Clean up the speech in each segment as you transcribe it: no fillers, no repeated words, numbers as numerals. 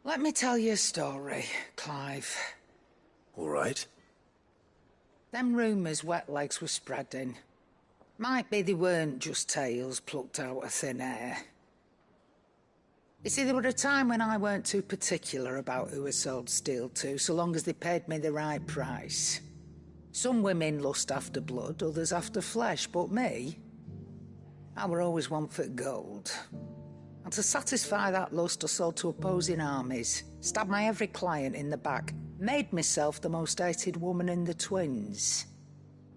Let me tell you a story, Clive. All right. Them rumours wet legs were spreading. Might be they weren't just tales plucked out of thin air. You see, there were a time when I weren't too particular about who I sold steel to, so long as they paid me the right price. Some women lust after blood, others after flesh, but me, I were always one for gold. And to satisfy that lust, I sold to opposing armies, stabbed my every client in the back, made myself the most hated woman in the twins.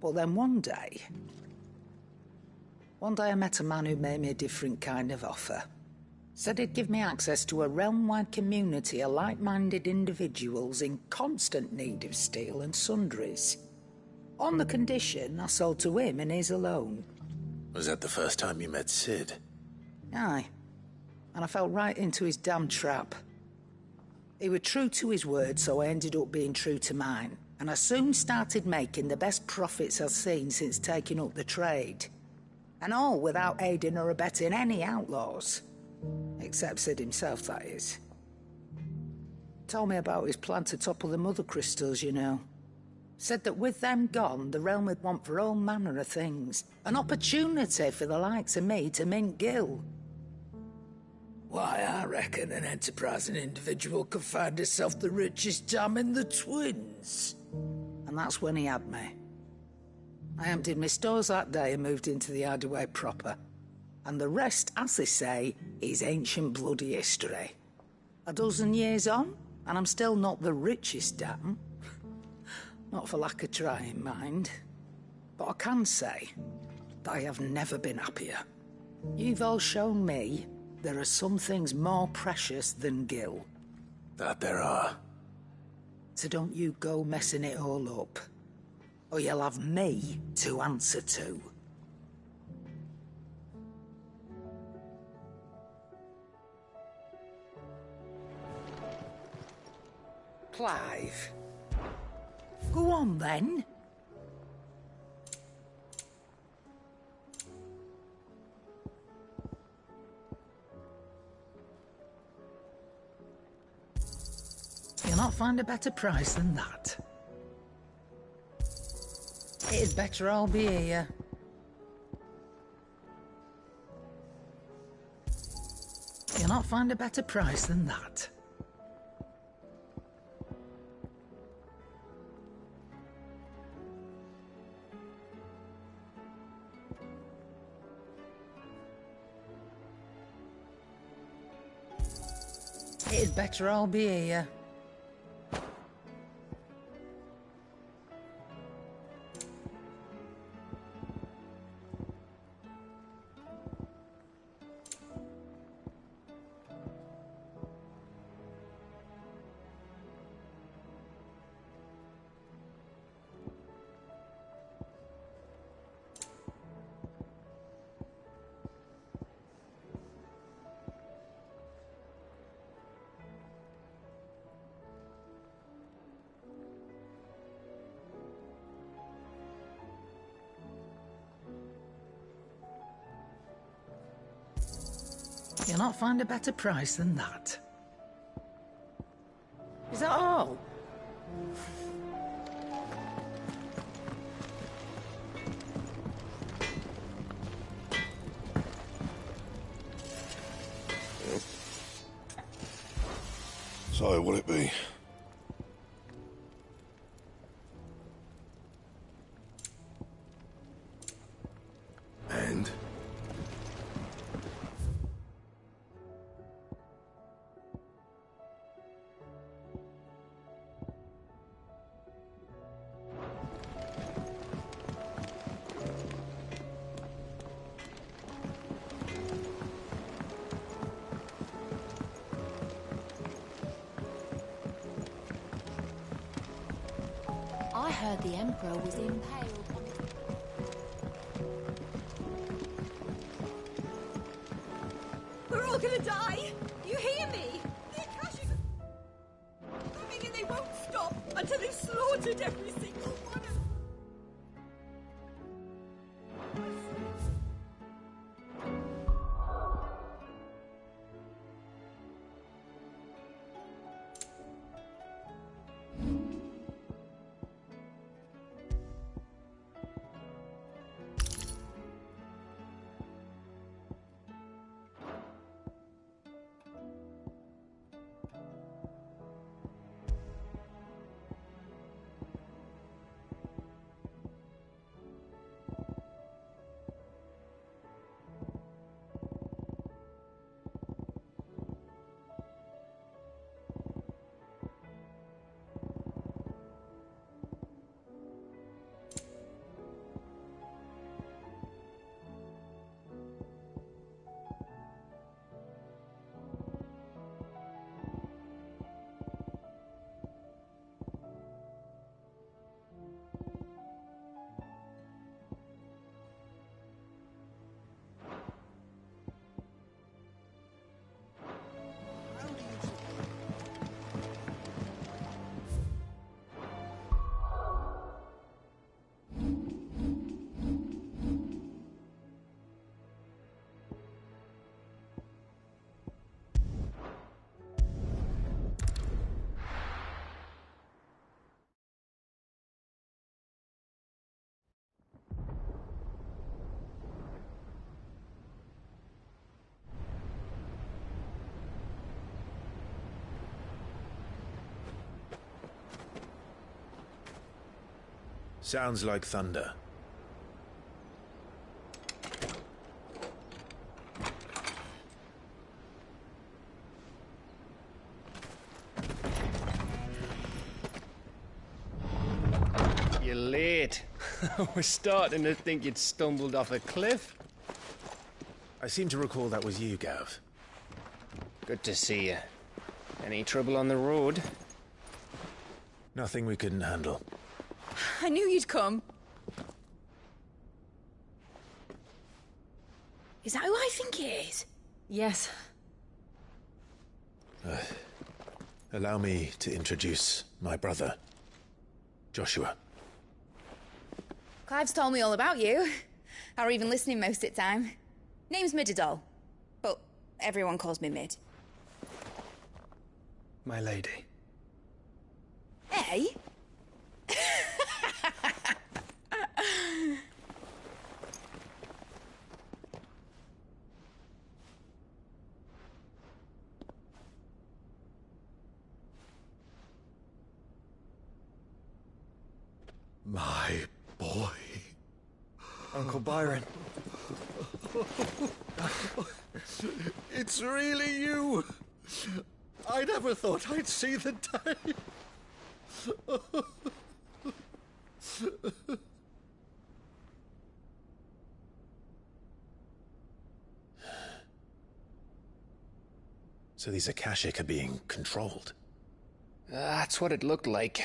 But then one day I met a man who made me a different kind of offer. Said he'd give me access to a realm-wide community of like-minded individuals in constant need of steel and sundries. On the condition I sold to him and his alone. Was that the first time you met Sid? Aye. And I fell right into his damn trap. He was true to his word, so I ended up being true to mine. And I soon started making the best profits I've seen since taking up the trade. And all without aiding or abetting any outlaws. Except Sid himself, that is. Told me about his plan to topple the mother crystals, you know. Said that with them gone, the realm would want for all manner of things. An opportunity for the likes of me to mint gil. Why, I reckon an enterprising individual could find himself the richest dam in the twins. And that's when he had me. I emptied my stores that day and moved into the hideaway proper. And the rest, as they say, is ancient bloody history. A dozen years on, and I'm still not the richest dam. Not for lack of trying, mind. But I can say that I have never been happier. You've all shown me there are some things more precious than gil. That there are. So don't you go messing it all up, or you'll have me to answer to. Clive. Go on, then. You'll not find a better price than that. It'd better all be here. You'll not find a better price than that. It'd better all be here. You'll not find a better price than that. Is that all? Yep. So, what'll it be? And? I heard the Emperor was impaled on... We're all gonna die! You hear me? The Akashis are coming and they won't stop until they've slaughtered every single one of them! Sounds like thunder. You're late. We're starting to think you'd stumbled off a cliff. I seem to recall that was you, Gav. Good to see you. Any trouble on the road? Nothing we couldn't handle. I knew you'd come. Is that who I think it is? Yes. Allow me to introduce my brother, Joshua. Clive's told me all about you. Or even listening most of the time. Name's Midadol, but everyone calls me Mid. My lady. Hey? My boy. Uncle Byron. It's really you. I never thought I'd see the day. So these Akashic are being controlled. That's what it looked like.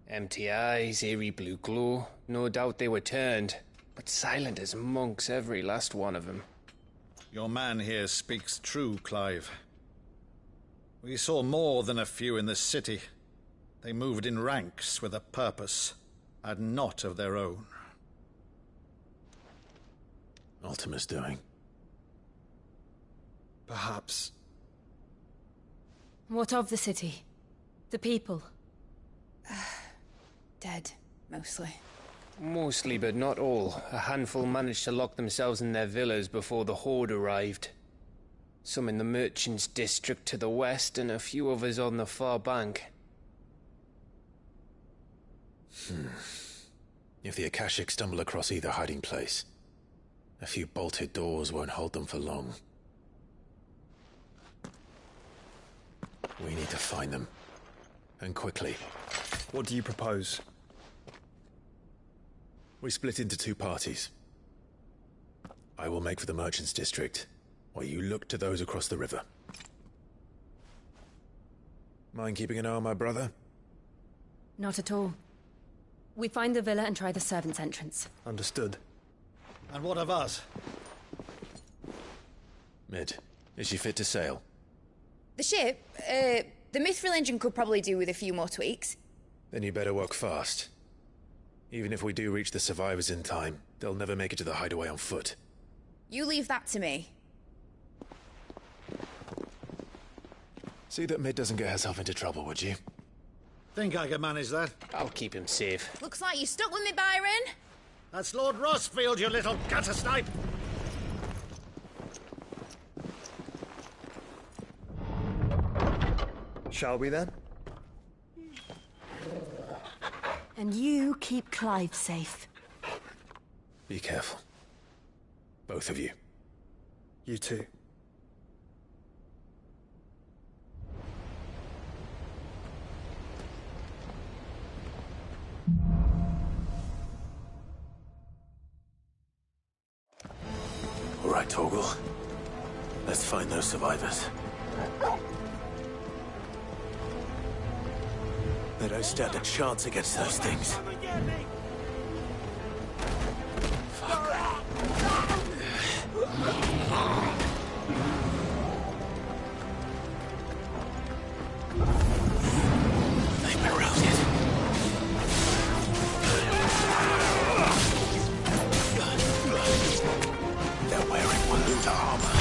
Empty eyes, eerie blue glow. No doubt they were turned, but silent as monks, every last one of them. Your man here speaks true, Clive. We saw more than a few in the city. They moved in ranks with a purpose, and not of their own. Ultima's doing. Perhaps. What of the city? The people? Dead, mostly. Mostly, but not all. A handful managed to lock themselves in their villas before the Horde arrived. Some in the merchants' district to the west, and a few others on the far bank. If the Akashic stumble across either hiding place, a few bolted doors won't hold them for long. We need to find them. And quickly. What do you propose? We split into two parties. I will make for the merchants' district, while you look to those across the river. Mind keeping an eye on my brother? Not at all. We find the villa and try the servants' entrance. Understood. And what of us? Mid, is she fit to sail? The ship, the Mithril engine could probably do with a few more tweaks. Then you better work fast. Even if we do reach the survivors in time, they'll never make it to the hideaway on foot. You leave that to me. See that Mid doesn't get herself into trouble, would you? Think I can manage that? I'll keep him safe. Looks like you stuck with me, Byron. That's Lord Rosfield, you little gutter snipe! Shall we then? And you keep Clive safe. Be careful. Both of you. You too. All right, Torgal. Let's find those survivors. They don't stand a chance against those things. They've been routed. They're wearing wield armor.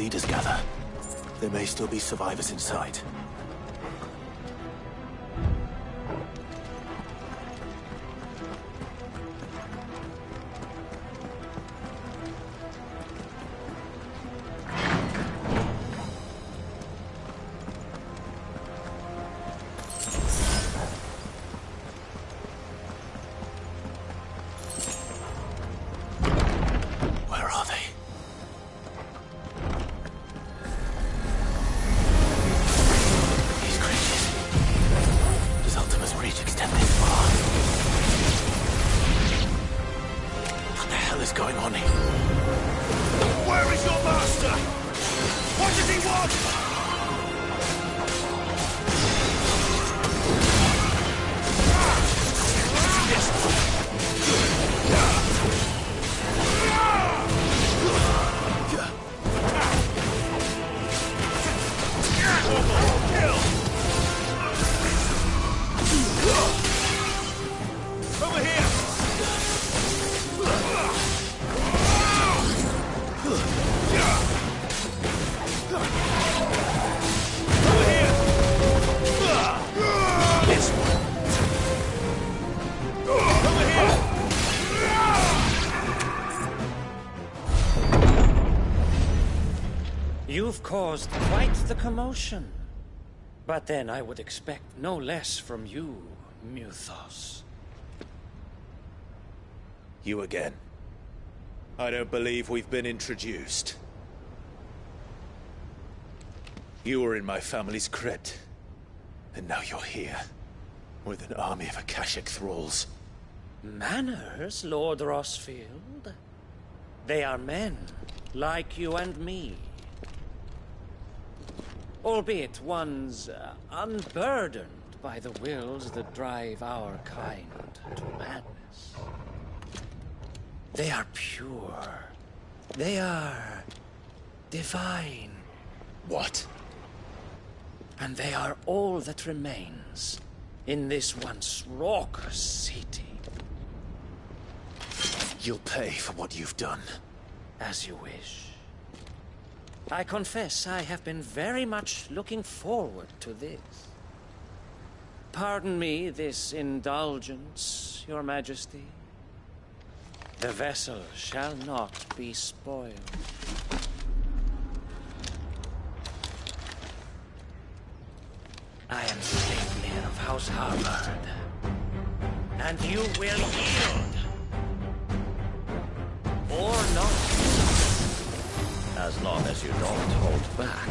leaders gather. There may still be survivors inside. caused quite the commotion. But then I would expect no less from you, Muthos. You again. I don't believe we've been introduced. You were in my family's crypt, and now you're here, with an army of Akashic thralls. Manners, Lord Rosfield? They are men, like you and me. Albeit ones unburdened by the wills that drive our kind to madness. They are pure. They are divine. What? And they are all that remains in this once raucous city. You'll pay for what you've done. As you wish. I confess I have been very much looking forward to this. Pardon me this indulgence, Your Majesty. The vessel shall not be spoiled. I am Sleipnir of House Harvard, and you will yield. Or not. As long as you don't hold back.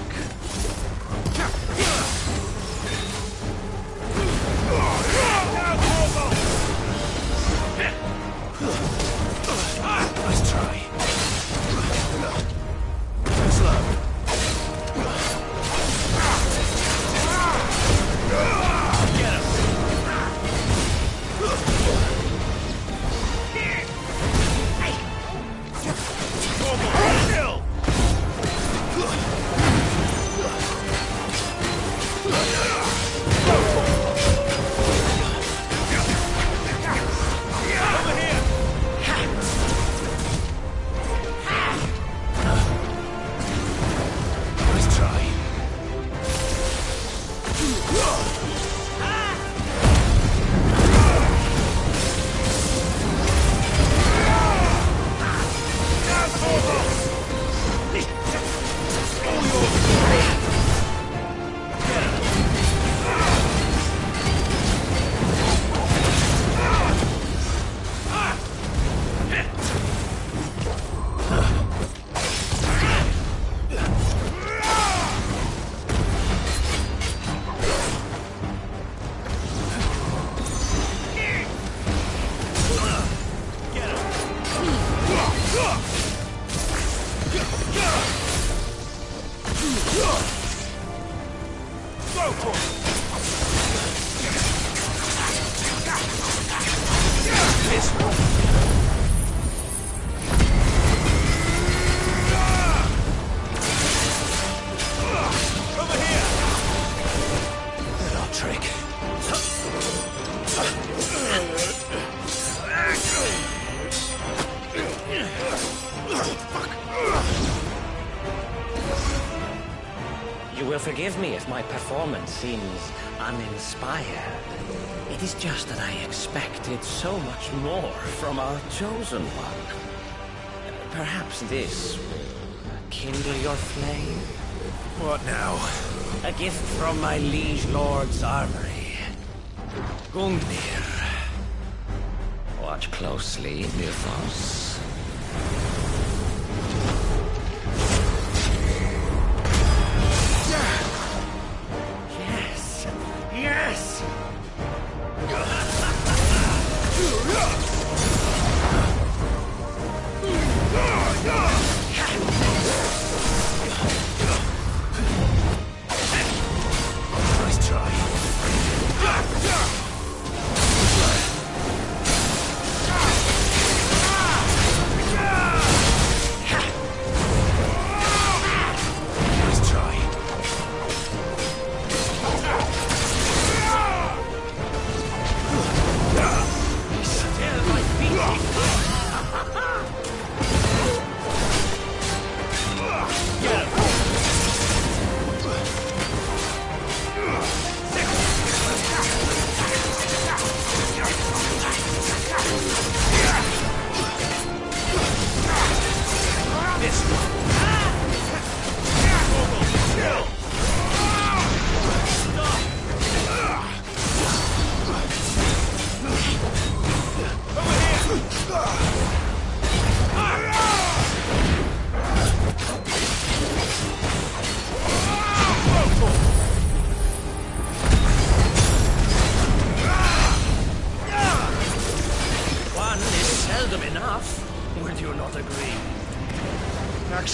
Let's try. Slow. Get him. Kill. Forgive me if my performance seems uninspired. It is just that I expected so much more from our chosen one. Perhaps this will kindle your flame? What now? A gift from my liege lord's armory. Gungnir. Watch closely, Muthos. Yes! Nice try.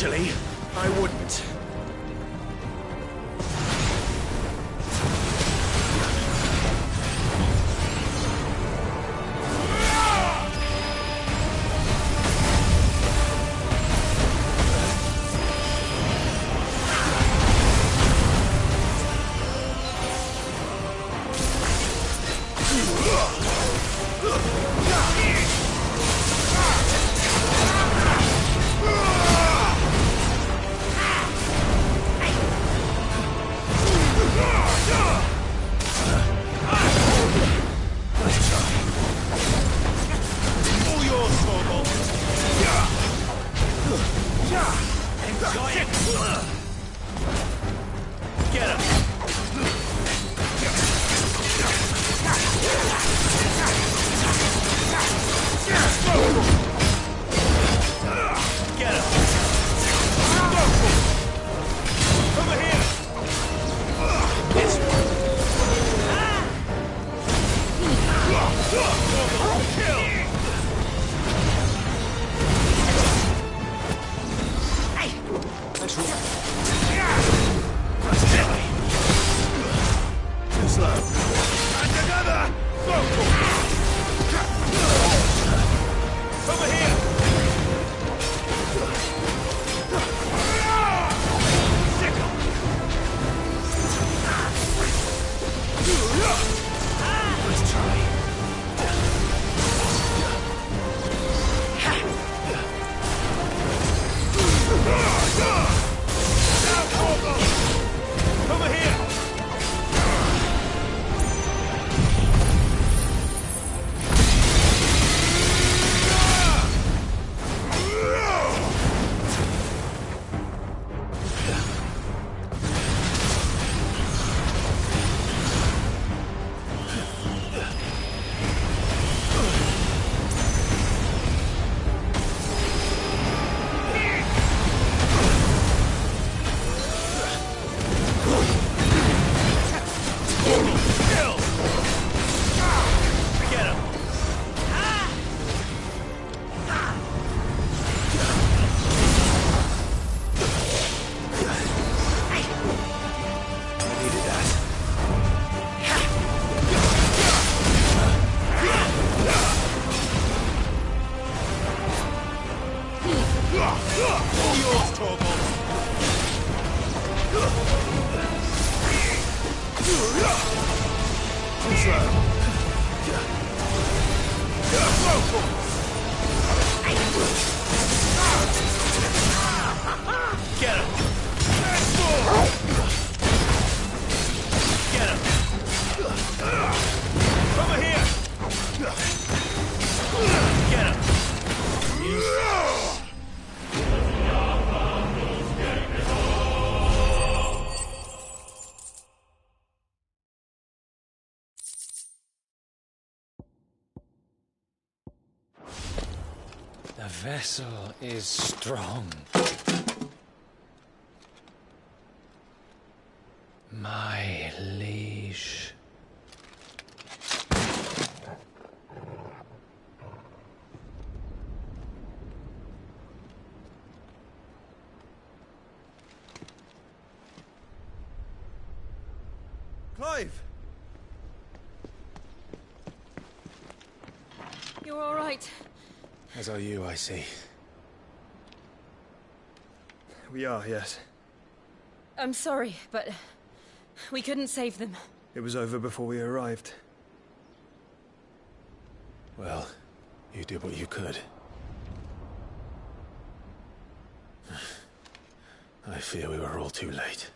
Actually, I wouldn't. The vessel is strong. My liege. Clive! You're all right. As are you, I see. We are, yes. I'm sorry, but we couldn't save them. It was over before we arrived. Well, you did what you could. I fear we were all too late.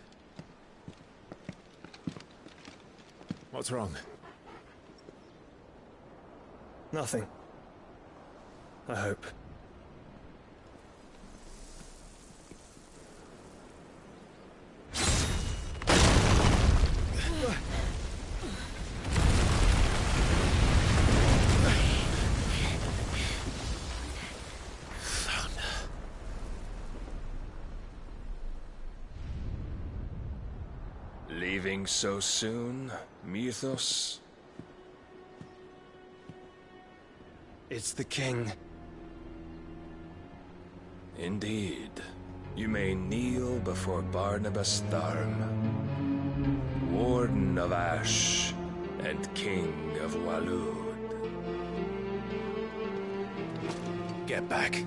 What's wrong? Nothing. I hope. Leaving so soon, Mythos? It's the king. Indeed. You may kneel before Barnabas Tharm, Warden of Ash and King of Waloed. Get back.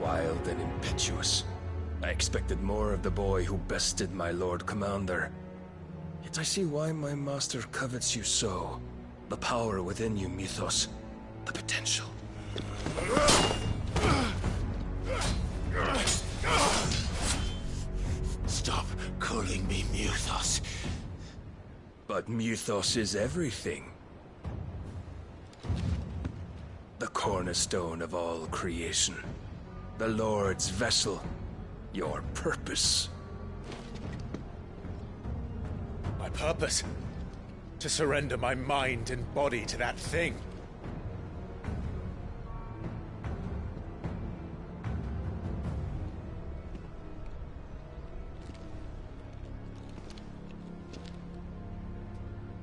Wild and impetuous. I expected more of the boy who bested my Lord Commander. Yet I see why my master covets you so. The power within you, Mythos. The potential. Stop calling me Mythos. But Mythos is everything. The cornerstone of all creation. The Lord's vessel. Your purpose. My purpose? To surrender my mind and body to that thing.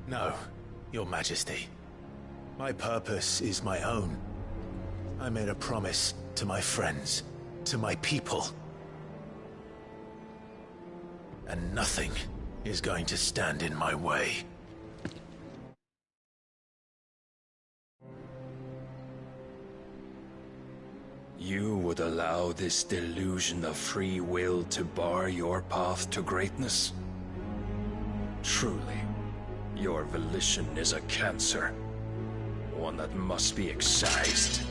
No, Your Majesty. My purpose is my own. I made a promise to my friends, to my people. And nothing is going to stand in my way. You would allow this delusion of free will to bar your path to greatness? Truly, your volition is a cancer. One that must be excised.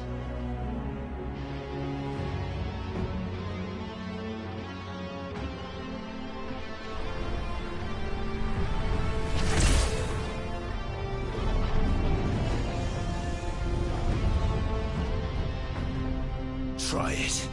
Try it.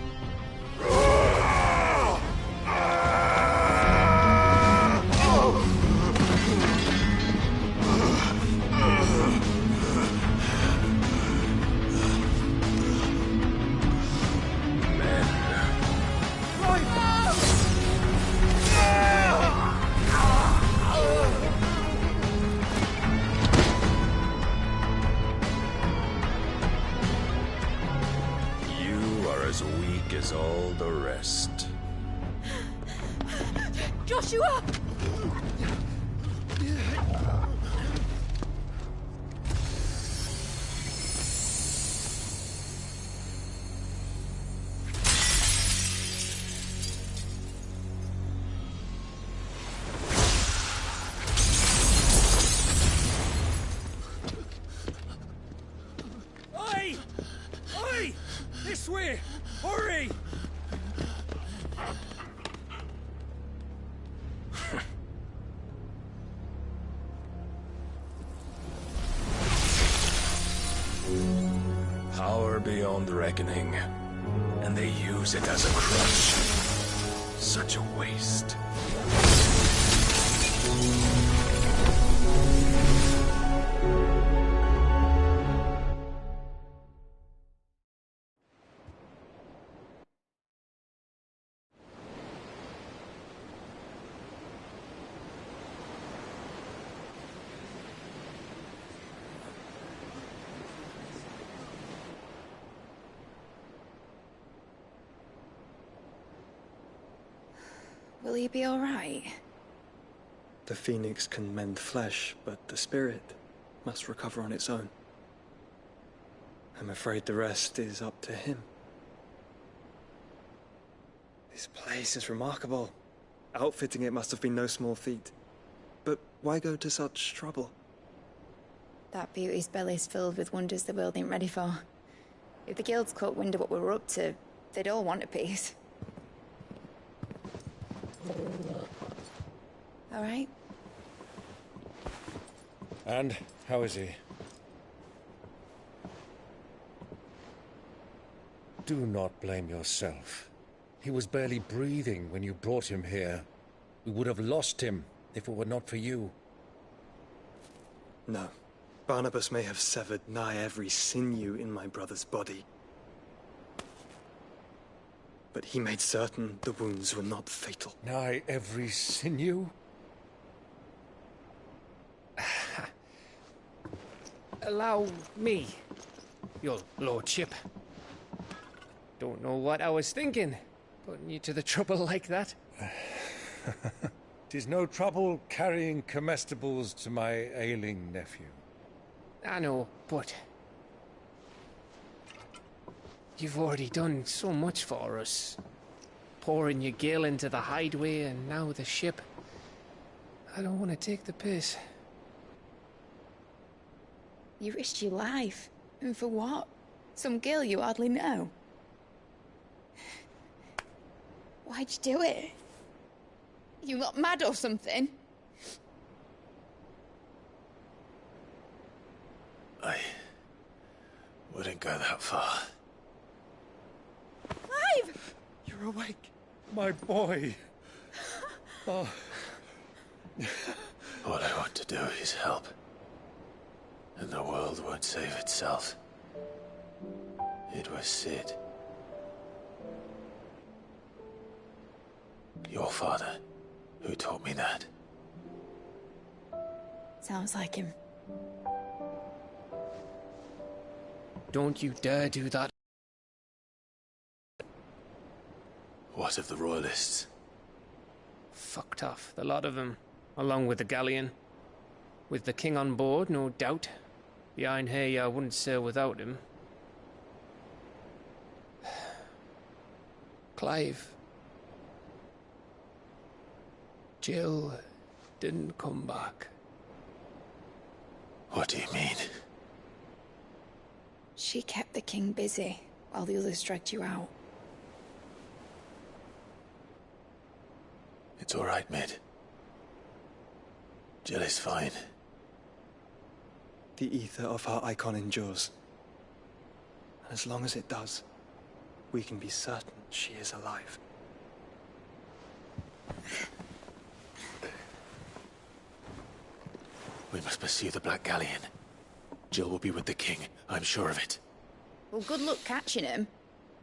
As weak as all the rest. Joshua! Oi! Oi! This way! Hurry! Power beyond reckoning, and they use it as a crutch. Such a waste. Will he be all right? The phoenix can mend flesh, but the spirit must recover on its own. I'm afraid the rest is up to him. This place is remarkable. Outfitting it must have been no small feat. But why go to such trouble? That beauty's belly's filled with wonders the world ain't ready for. If the guilds caught wind of what we were up to, they'd all want a piece. All right? And how is he? Do not blame yourself. He was barely breathing when you brought him here. We would have lost him if it were not for you. No. Barnabas may have severed nigh every sinew in my brother's body. But he made certain the wounds were not fatal. Nigh every sinew? Allow me, your lordship. Don't know what I was thinking, putting you to the trouble like that. 'Tis no trouble carrying comestibles to my ailing nephew. I know, but you've already done so much for us. Pouring your gale into the hideaway and now the ship. I don't want to take the piss. You risked your life. And for what? Some girl you hardly know. Why'd you do it? You got mad or something? I wouldn't go that far. Clive! You're awake, my boy. Oh. All I want to do is help. And the world won't save itself. It was Sid. Your father, who taught me that. Sounds like him. Don't you dare do that. What of the Royalists? Fucked off, the lot of them, along with the galleon. With the king on board, no doubt. Behind here, I wouldn't sail without him. Clive. Jill didn't come back. What do you mean? She kept the king busy while the others dragged you out. It's all right, Mid. Jill is fine. The ether of her Eikon endures. And as long as it does, we can be certain she is alive. We must pursue the Black Galleon. Jill will be with the king, I'm sure of it. Well, good luck catching him,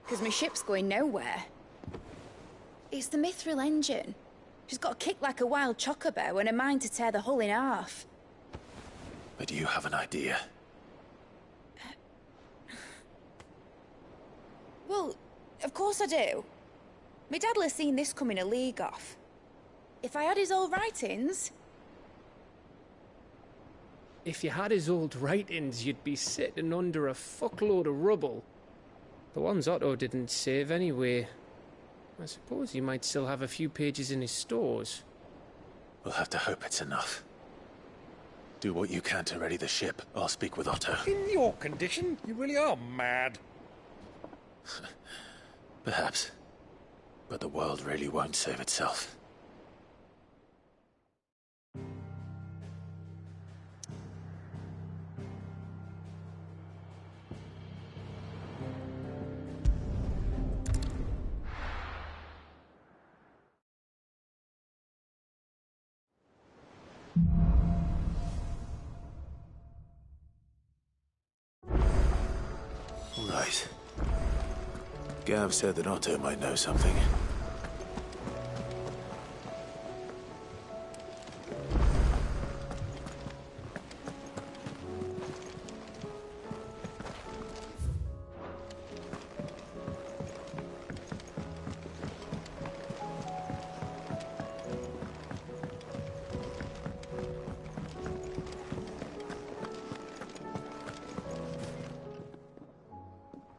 because my ship's going nowhere. It's the Mithril engine. She's got a kick like a wild chocobo and a mind to tear the hull in half. But you have an idea. Well, of course I do. My dad'll have seen this coming a league off. If I had his old writings... If you had his old writings, you'd be sitting under a fuckload of rubble. The ones Otto didn't save anyway. I suppose he might still have a few pages in his stores. We'll have to hope it's enough. Do what you can to ready the ship. I'll speak with Otto. In your condition, you really are mad. Perhaps. But the world really won't save itself. Right. Gav said that Otto might know something.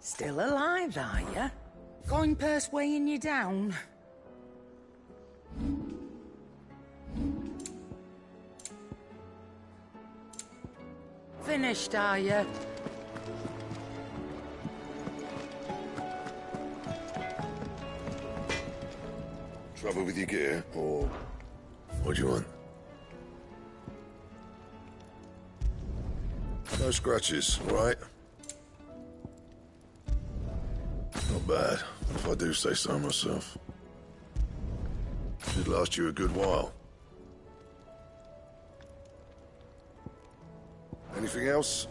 Still alive, are you? Going purse weighing you down? finished, are you? Trouble with your gear, or what do you want? No scratches, all right? Not bad, if I do say so myself. Should last you a good while. Anything else?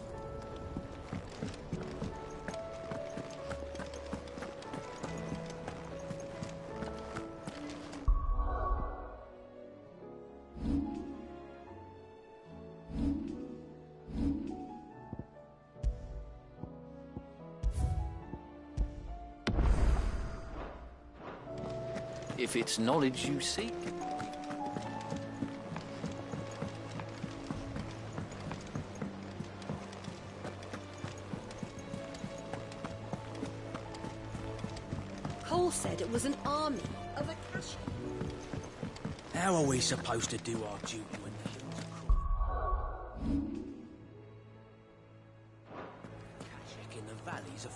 If it's knowledge you seek. Cole said it was an army of Akashi. How are we supposed to do our duty when the hills are crawling? Akashic in the valleys of...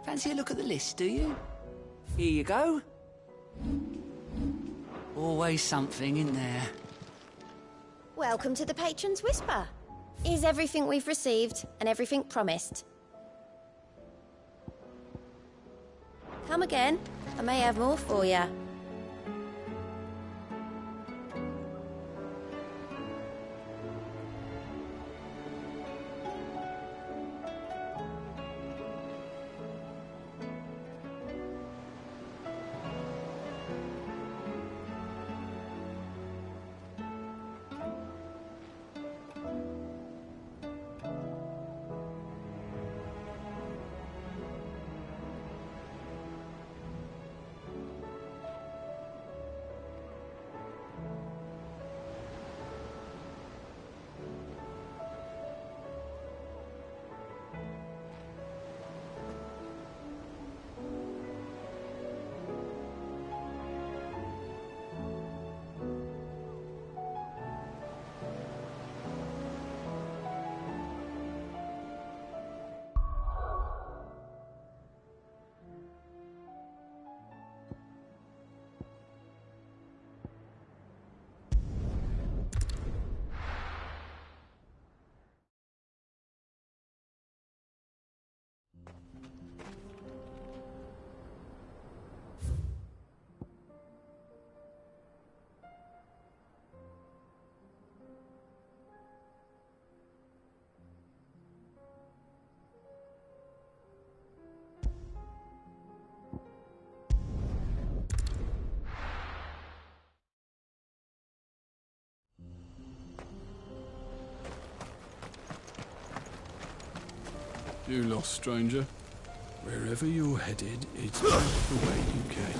Fancy a look at the list, do you? Here you go. Always something in there. Welcome to the Patron's Whisper. Is everything we've received and everything promised? Come again. I may have more for you. You lost, stranger. Wherever you're headed, it's back the way you came.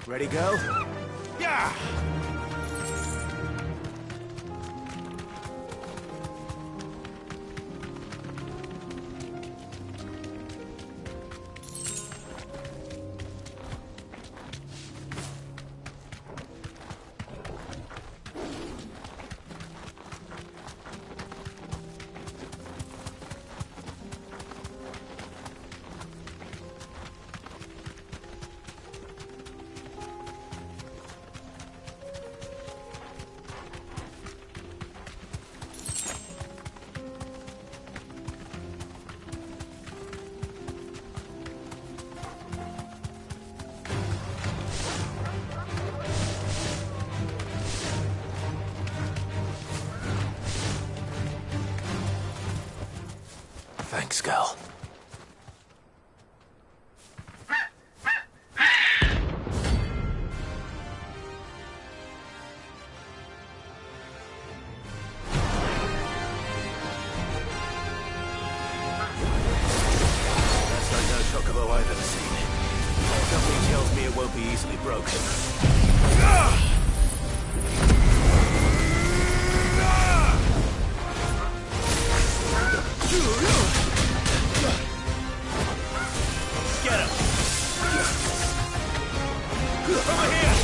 Ready, go? Yeah! Thanks, girl. won't be easily broken. Get him! Over here!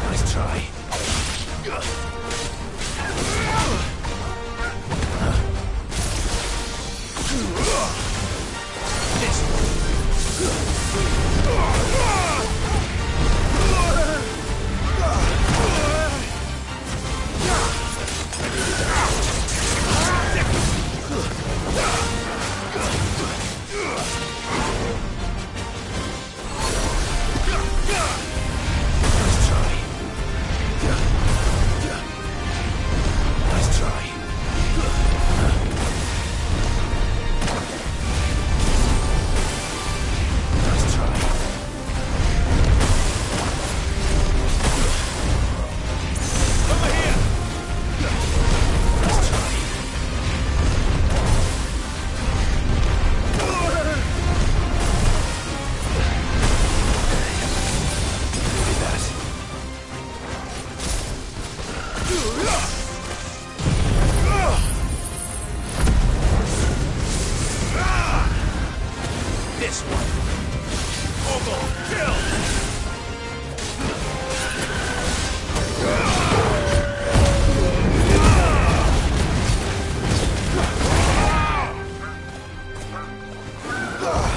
Nice try. This one. Ogle, kill!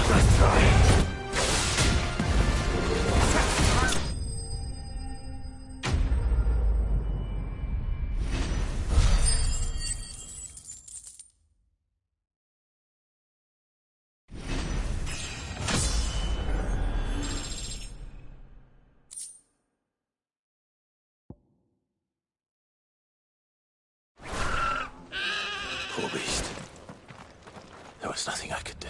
Let's try. Poor beast. There was nothing I could do.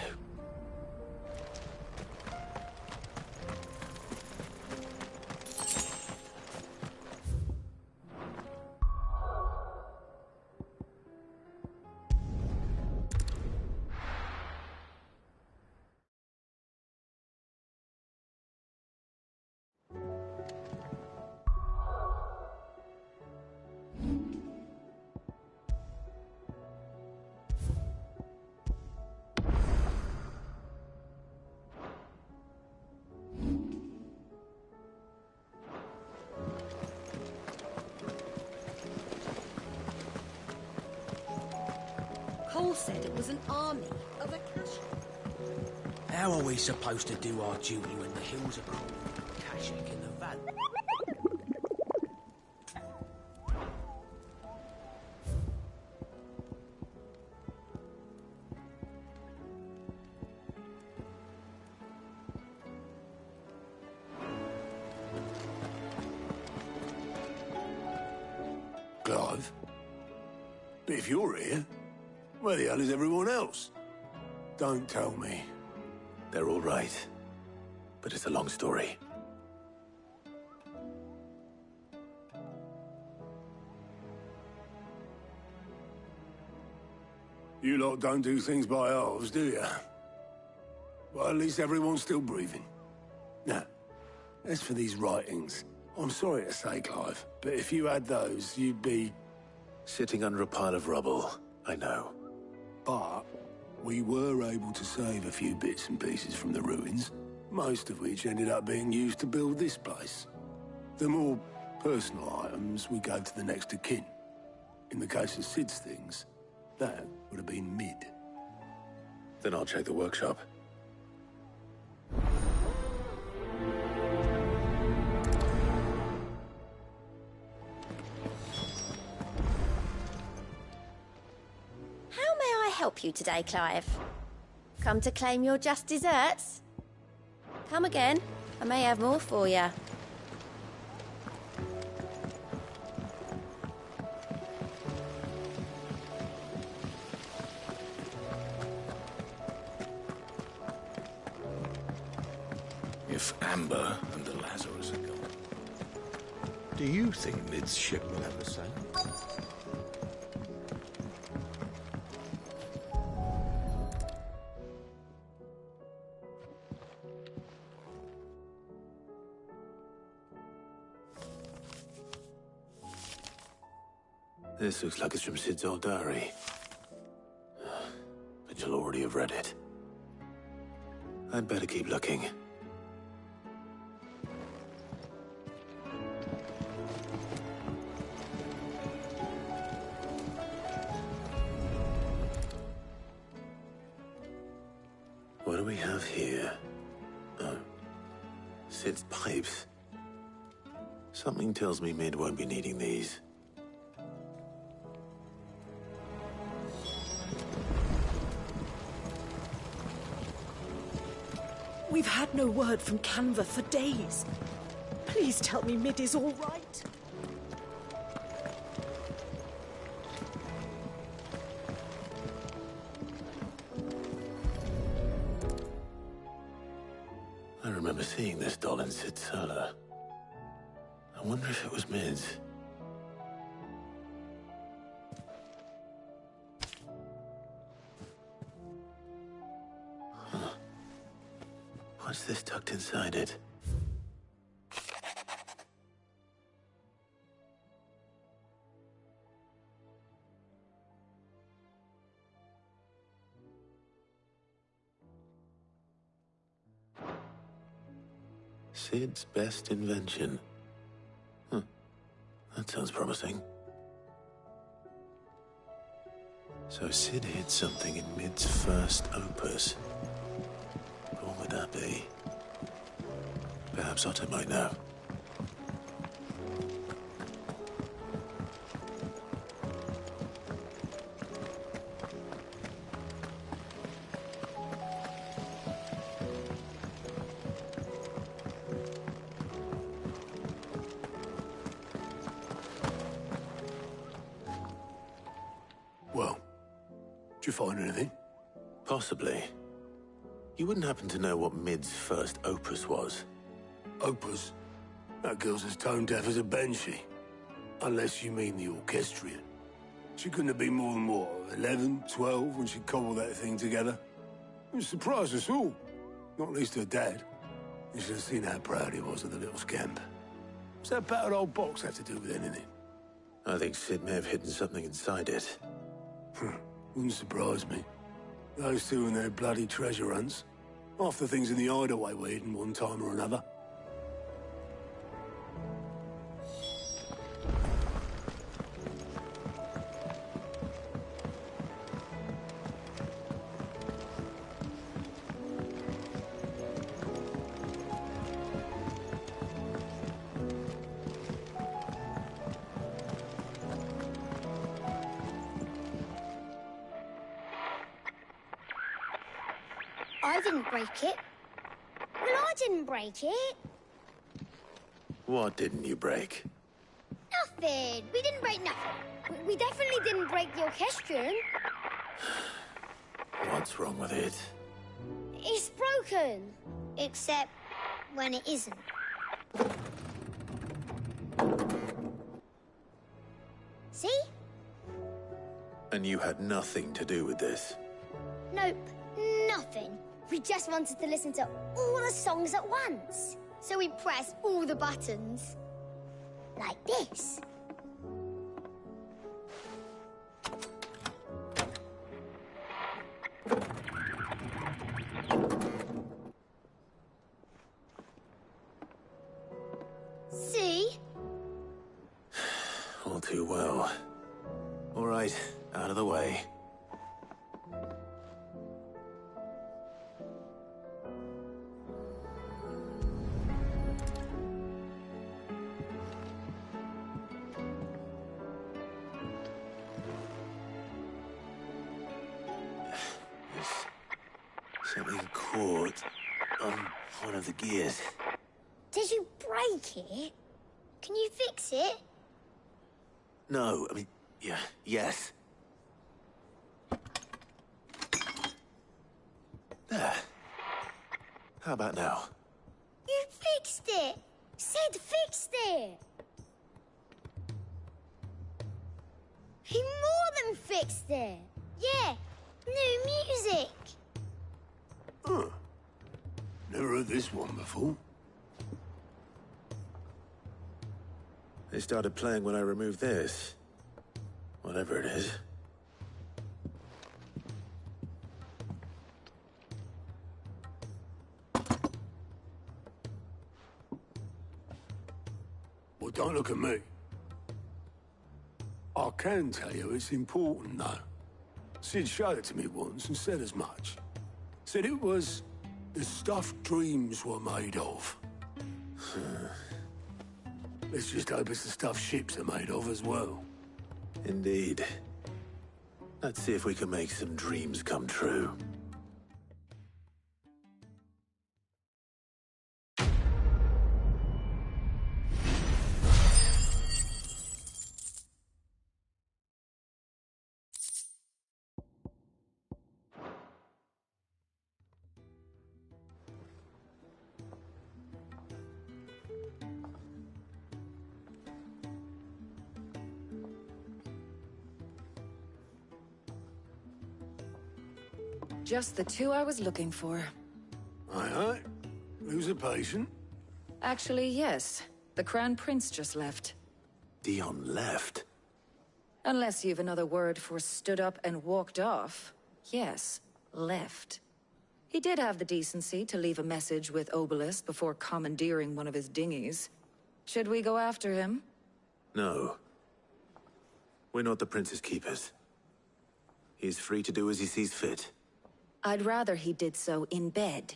Cole said it was an army of Akashic. How are we supposed to do our duty when the hills are crawling with Akashic in the valley? Clive? But if you're here, where the hell is everyone else? Don't tell me. They're all right. But it's a long story. You lot don't do things by halves, do you? Well, at least everyone's still breathing. Now, as for these writings, I'm sorry to say, Clive, but if you had those, you'd be... Sitting under a pile of rubble, I know. But we were able to save a few bits and pieces from the ruins, most of which ended up being used to build this place. The more personal items we gave to the next of kin. In the case of Sid's things, that would have been Mid. Then I'll check the workshop. How may I help you today, Clive? Come to claim your just desserts? Come again. I may have more for you. If Amber and the Lazarus are gone, do you think Mid's ship will have a sail? This looks like it's from Sid's old diary. But you'll already have read it. I'd better keep looking. What do we have here? Oh. Sid's pipes. Something tells me Mid won't be needing these. We've had no word from Canva for days. Please tell me Mid is all right. I remember seeing this doll in Sid's cellar. I wonder if it was Mid's. Huh. What's this tucked inside it? Sid's best invention. Huh. That sounds promising. So Sid hid something in Mid's first opus. What would that be? Perhaps Otto might know. Well, did you find anything? Possibly. You wouldn't happen to know what Mid's first opus was? Opus? That girl's as tone-deaf as a banshee. Unless you mean the orchestrion. She couldn't have been more than, what, 11, 12 when she cobbled that thing together? It surprised us all. Not least her dad. You should have seen how proud he was of the little scamp. What's that battered old box have to do with anything? I think Sid may have hidden something inside it. Wouldn't surprise me. Those two and their bloody treasure hunts. Half the things in the hideaway were hidden one time or another. I didn't break it. Well, I didn't break it. What didn't you break? Nothing. We didn't break nothing. We definitely didn't break the orchestrion. What's wrong with it? It's broken. Except when it isn't. See? And you had nothing to do with this? Nope, nothing. We just wanted to listen to all the songs at once. So we pressed all the buttons. Like this. See? All too well. All right, out of the way. Something caught on one of the gears. Did you break it? Can you fix it? No, I mean, yes. There. How about now? You fixed it! Sid fixed it! He more than fixed it! Yeah, new music! Huh. Never heard this one before. They started playing when I removed this. Whatever it is. Well, don't look at me. I can tell you it's important, though. Sid showed it to me once and said as much. Said it was the stuff dreams were made of. Let's just hope it's the stuff ships are made of as well. Indeed. Let's see if we can make some dreams come true. Just the two I was looking for. Aye. Who's a patient? Actually, yes. The Crown Prince just left. Dion left? Unless you've another word for stood up and walked off. Yes, left. He did have the decency to leave a message with Obelisk before commandeering one of his dinghies. Should we go after him? No. We're not the Prince's keepers. He is free to do as he sees fit. I'd rather he did so in bed.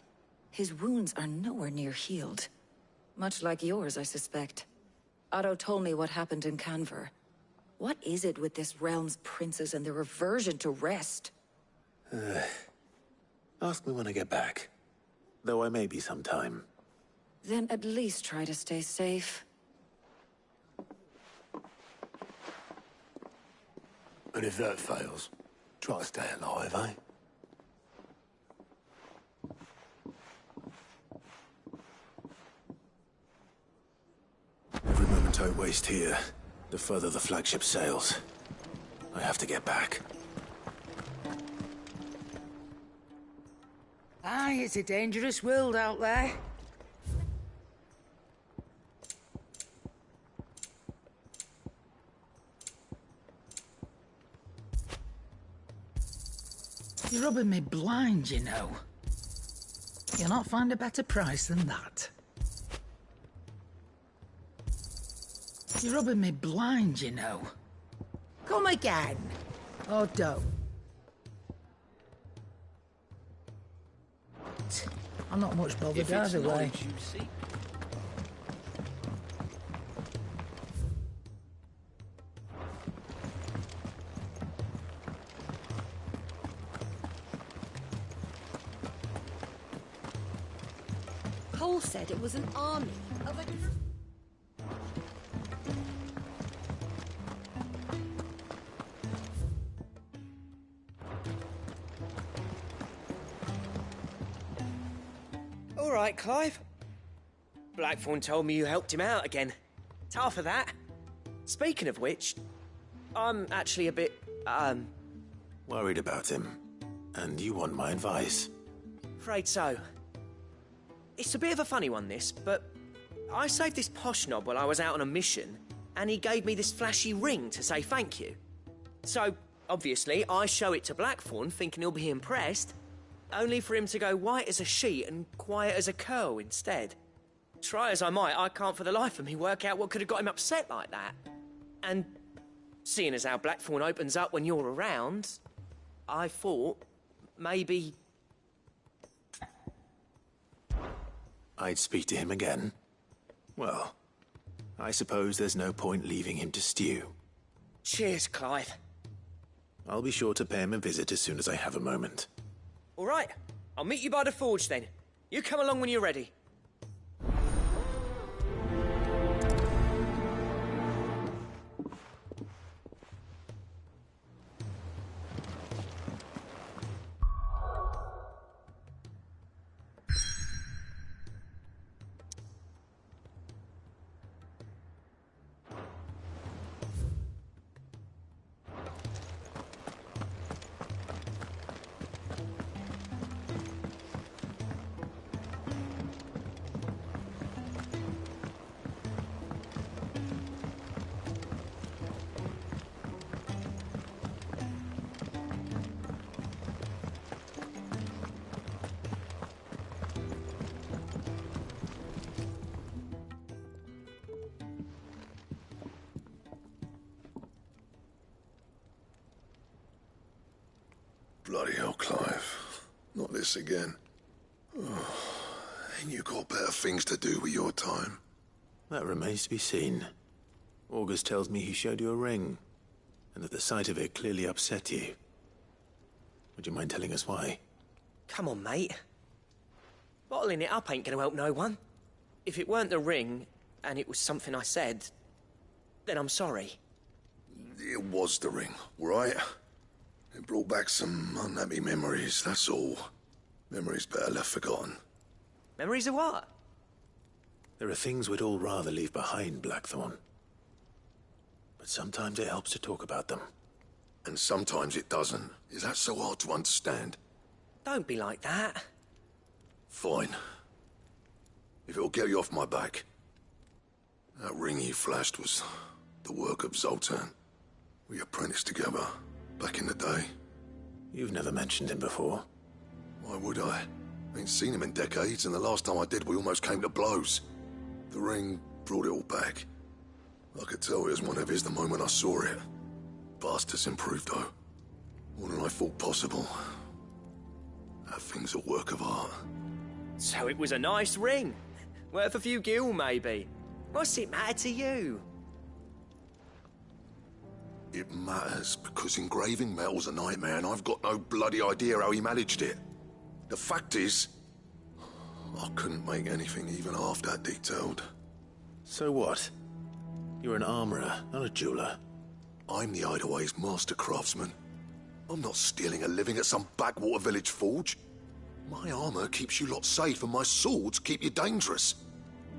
His wounds are nowhere near healed. Much like yours, I suspect. Otto told me what happened in Canver. What is it with this realm's princes and their aversion to rest? Ask me when I get back. Though I may be sometime. Then at least try to stay safe. And if that fails, try to stay alive, eh? Every moment I waste here, the further the flagship sails. I have to get back. Aye, it's a dangerous world out there. You're rubbing me blind, you know. You'll not find a better price than that. You're rubbing me blind, you know. Come again. Or don't. I'm not much bothered either way. Cole said it was an army of a... All right, Clive. Blackthorn told me you helped him out again. It's half of that. Speaking of which, I'm actually a bit, Worried about him. And you want my advice? Afraid so. It's a bit of a funny one, this, but I saved this posh knob while I was out on a mission, and he gave me this flashy ring to say thank you. So, obviously, I show it to Blackthorn, thinking he'll be impressed, only for him to go white as a sheet and quiet as a curl instead. Try as I might, I can't for the life of me work out what could have got him upset like that. And seeing as how Blackthorn opens up when you're around, I thought maybe I'd speak to him again. Well, I suppose there's no point leaving him to stew. Cheers, Clive. I'll be sure to pay him a visit as soon as I have a moment. All right, I'll meet you by the forge then. You come along when you're ready. Bloody hell, Clive. Not this again. Oh, ain't you got better things to do with your time? That remains to be seen. August tells me he showed you a ring, and that the sight of it clearly upset you. Would you mind telling us why? Come on, mate. Bottling it up ain't gonna help no one. If it weren't the ring, and it was something I said, then I'm sorry. It was the ring, right? It brought back some unhappy memories, that's all. Memories better left forgotten. Memories of what? There are things we'd all rather leave behind, Blackthorn. But sometimes it helps to talk about them. And sometimes it doesn't. Is that so hard to understand? Don't be like that. Fine. If it'll get you off my back. That ring you flashed was the work of Zoltan. We apprenticed together. Back in the day. You've never mentioned him before. Why would I? Ain't seen him in decades, and the last time I did, we almost came to blows. The ring brought it all back. I could tell it was one of his the moment I saw it. Bastard's improved, though. More than I thought possible. That thing's a work of art. So it was a nice ring. Worth a few gil, maybe. What's it matter to you? It matters because engraving metal's a nightmare and I've got no bloody idea how he managed it. The fact is, I couldn't make anything even half that detailed. So what? You're an armorer, not a jeweler. I'm the Hideaway's master craftsman. I'm not stealing a living at some backwater village forge. My armor keeps you lot safe and my swords keep you dangerous.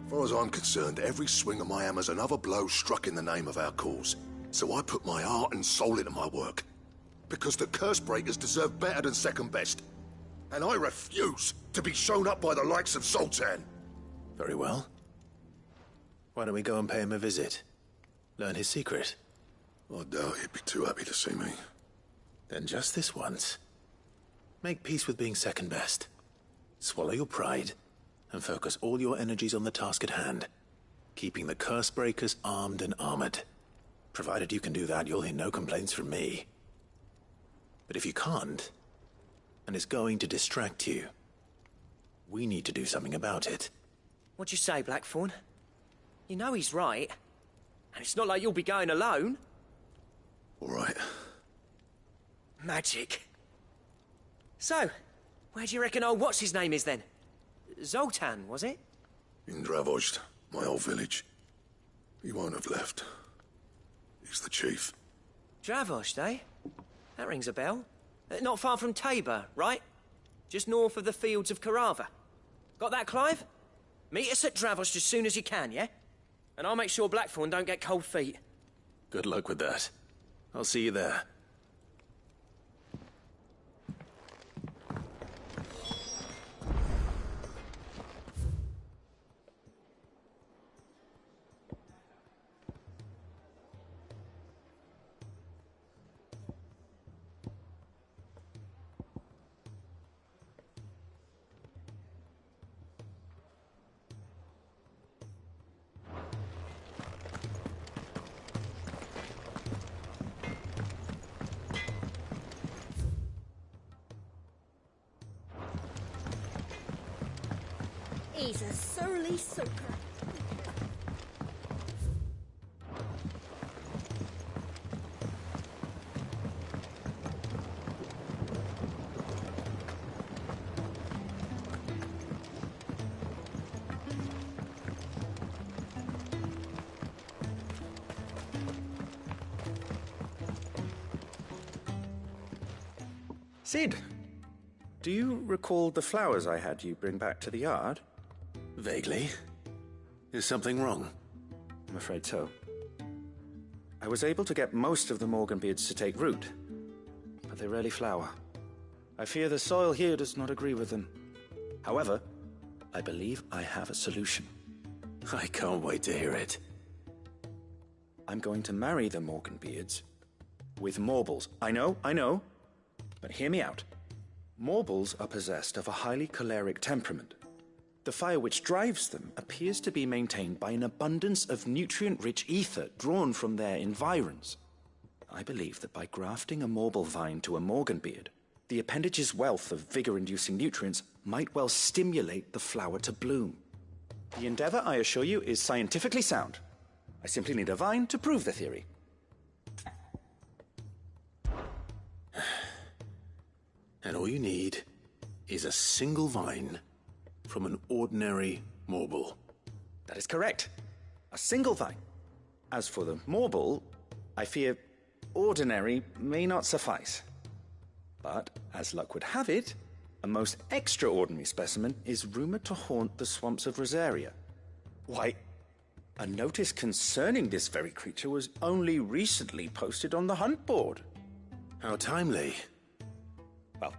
As far as I'm concerned, every swing of my hammer's another blow struck in the name of our cause. So I put my heart and soul into my work. Because the curse breakers deserve better than second best. And I refuse to be shown up by the likes of Zoltan. Very well. Why don't we go and pay him a visit? Learn his secret. I doubt he'd be too happy to see me. Then just this once. Make peace with being second best. Swallow your pride, and focus all your energies on the task at hand. Keeping the curse breakers armed and armored. Provided you can do that, you'll hear no complaints from me. But if you can't, and it's going to distract you, we need to do something about it. What'd you say, Blackthorn? You know he's right. And it's not like you'll be going alone. All right. Magic. So, where do you reckon old what's-his-name is then? Zoltan, was it? In Dravozd, my old village. He won't have left. He's the chief. Dravozd, eh? That rings a bell. Not far from Tabor, right? Just north of the fields of Carava. Got that, Clive? Meet us at Dravozd as soon as you can, yeah? And I'll make sure Blackthorn don't get cold feet. Good luck with that. I'll see you there. He's a surly soaker. Sid, do you recall the flowers I had you bring back to the yard? Vaguely. Is something wrong? I'm afraid so. I was able to get most of the Morganbeards to take root, but they rarely flower. I fear the soil here does not agree with them. However, I believe I have a solution. I can't wait to hear it. I'm going to marry the Morganbeards with Morbles. I know. But hear me out. Morbles are possessed of a highly choleric temperament. The fire which drives them appears to be maintained by an abundance of nutrient-rich ether drawn from their environs. I believe that by grafting a Morble vine to a Morganbeard, the appendage's wealth of vigor-inducing nutrients might well stimulate the flower to bloom. The endeavor, I assure you, is scientifically sound. I simply need a vine to prove the theory. And all you need is a single vine from an ordinary Morble. That is correct. A single vine. As for the Morble, I fear ordinary may not suffice. But, as luck would have it, a most extraordinary specimen is rumored to haunt the swamps of Rosaria. Why, a notice concerning this very creature was only recently posted on the hunt board. How timely. Well,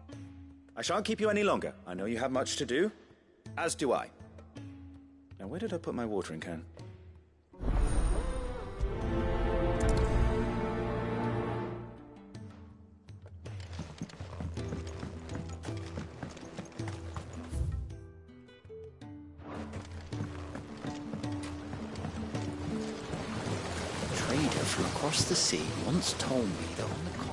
I shan't keep you any longer. I know you have much to do, as do I. Now, where did I put my watering can? A trader from across the sea once told me that on the continent...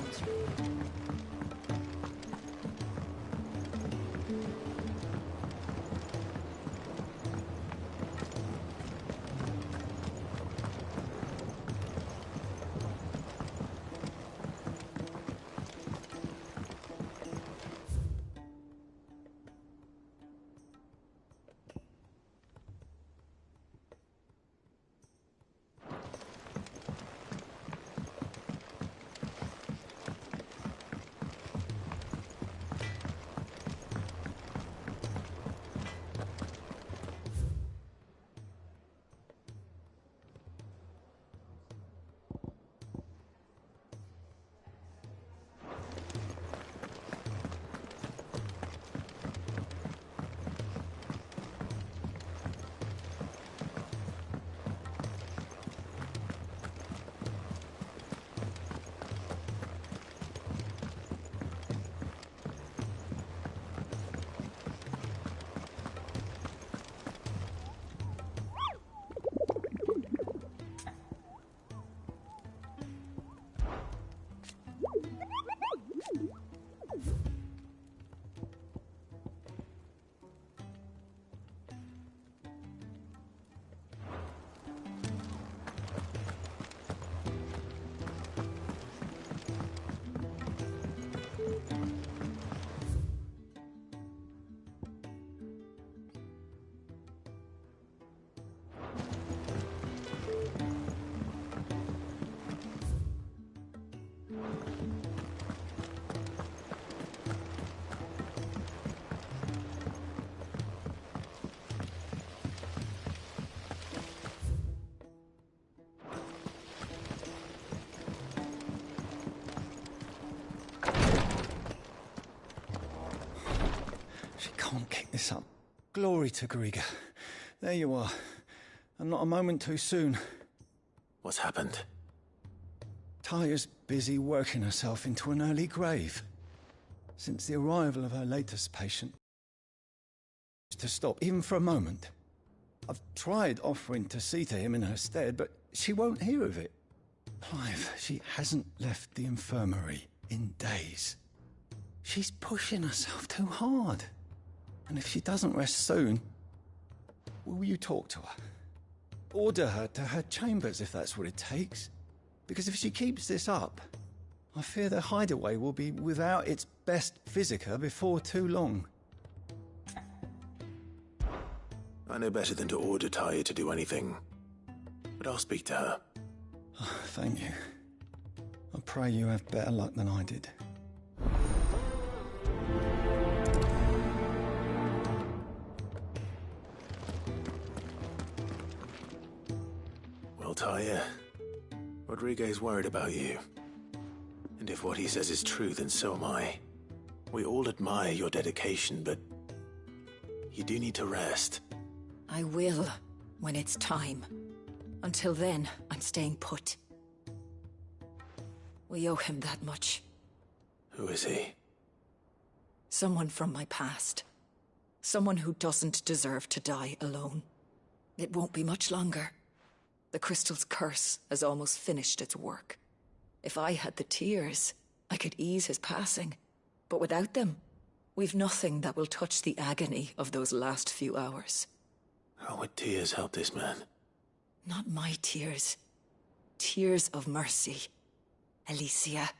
Can't kick this up. Glory to Griga. There you are. And not a moment too soon. What's happened? Taya's busy working herself into an early grave. Since the arrival of her latest patient, to stop, even for a moment. I've tried offering to see to him in her stead, but she won't hear of it. Clive, she hasn't left the infirmary in days. She's pushing herself too hard. And if she doesn't rest soon, will you talk to her? Order her to her chambers if that's what it takes. Because if she keeps this up, I fear the hideaway will be without its best physica before too long. I know better than to order Tyre to do anything, but I'll speak to her. Oh, thank you. I pray you have better luck than I did. Well, Tyre, Rodriguez worried about you. And if what he says is true, then so am I. We all admire your dedication, but you do need to rest. I will, when it's time. Until then, I'm staying put. We owe him that much. Who is he? Someone from my past. Someone who doesn't deserve to die alone. It won't be much longer. The crystal's curse has almost finished its work. If I had the tears, I could ease his passing. But without them, we've nothing that will touch the agony of those last few hours. How would tears help this man? Not my tears. Tears of mercy. Alicia,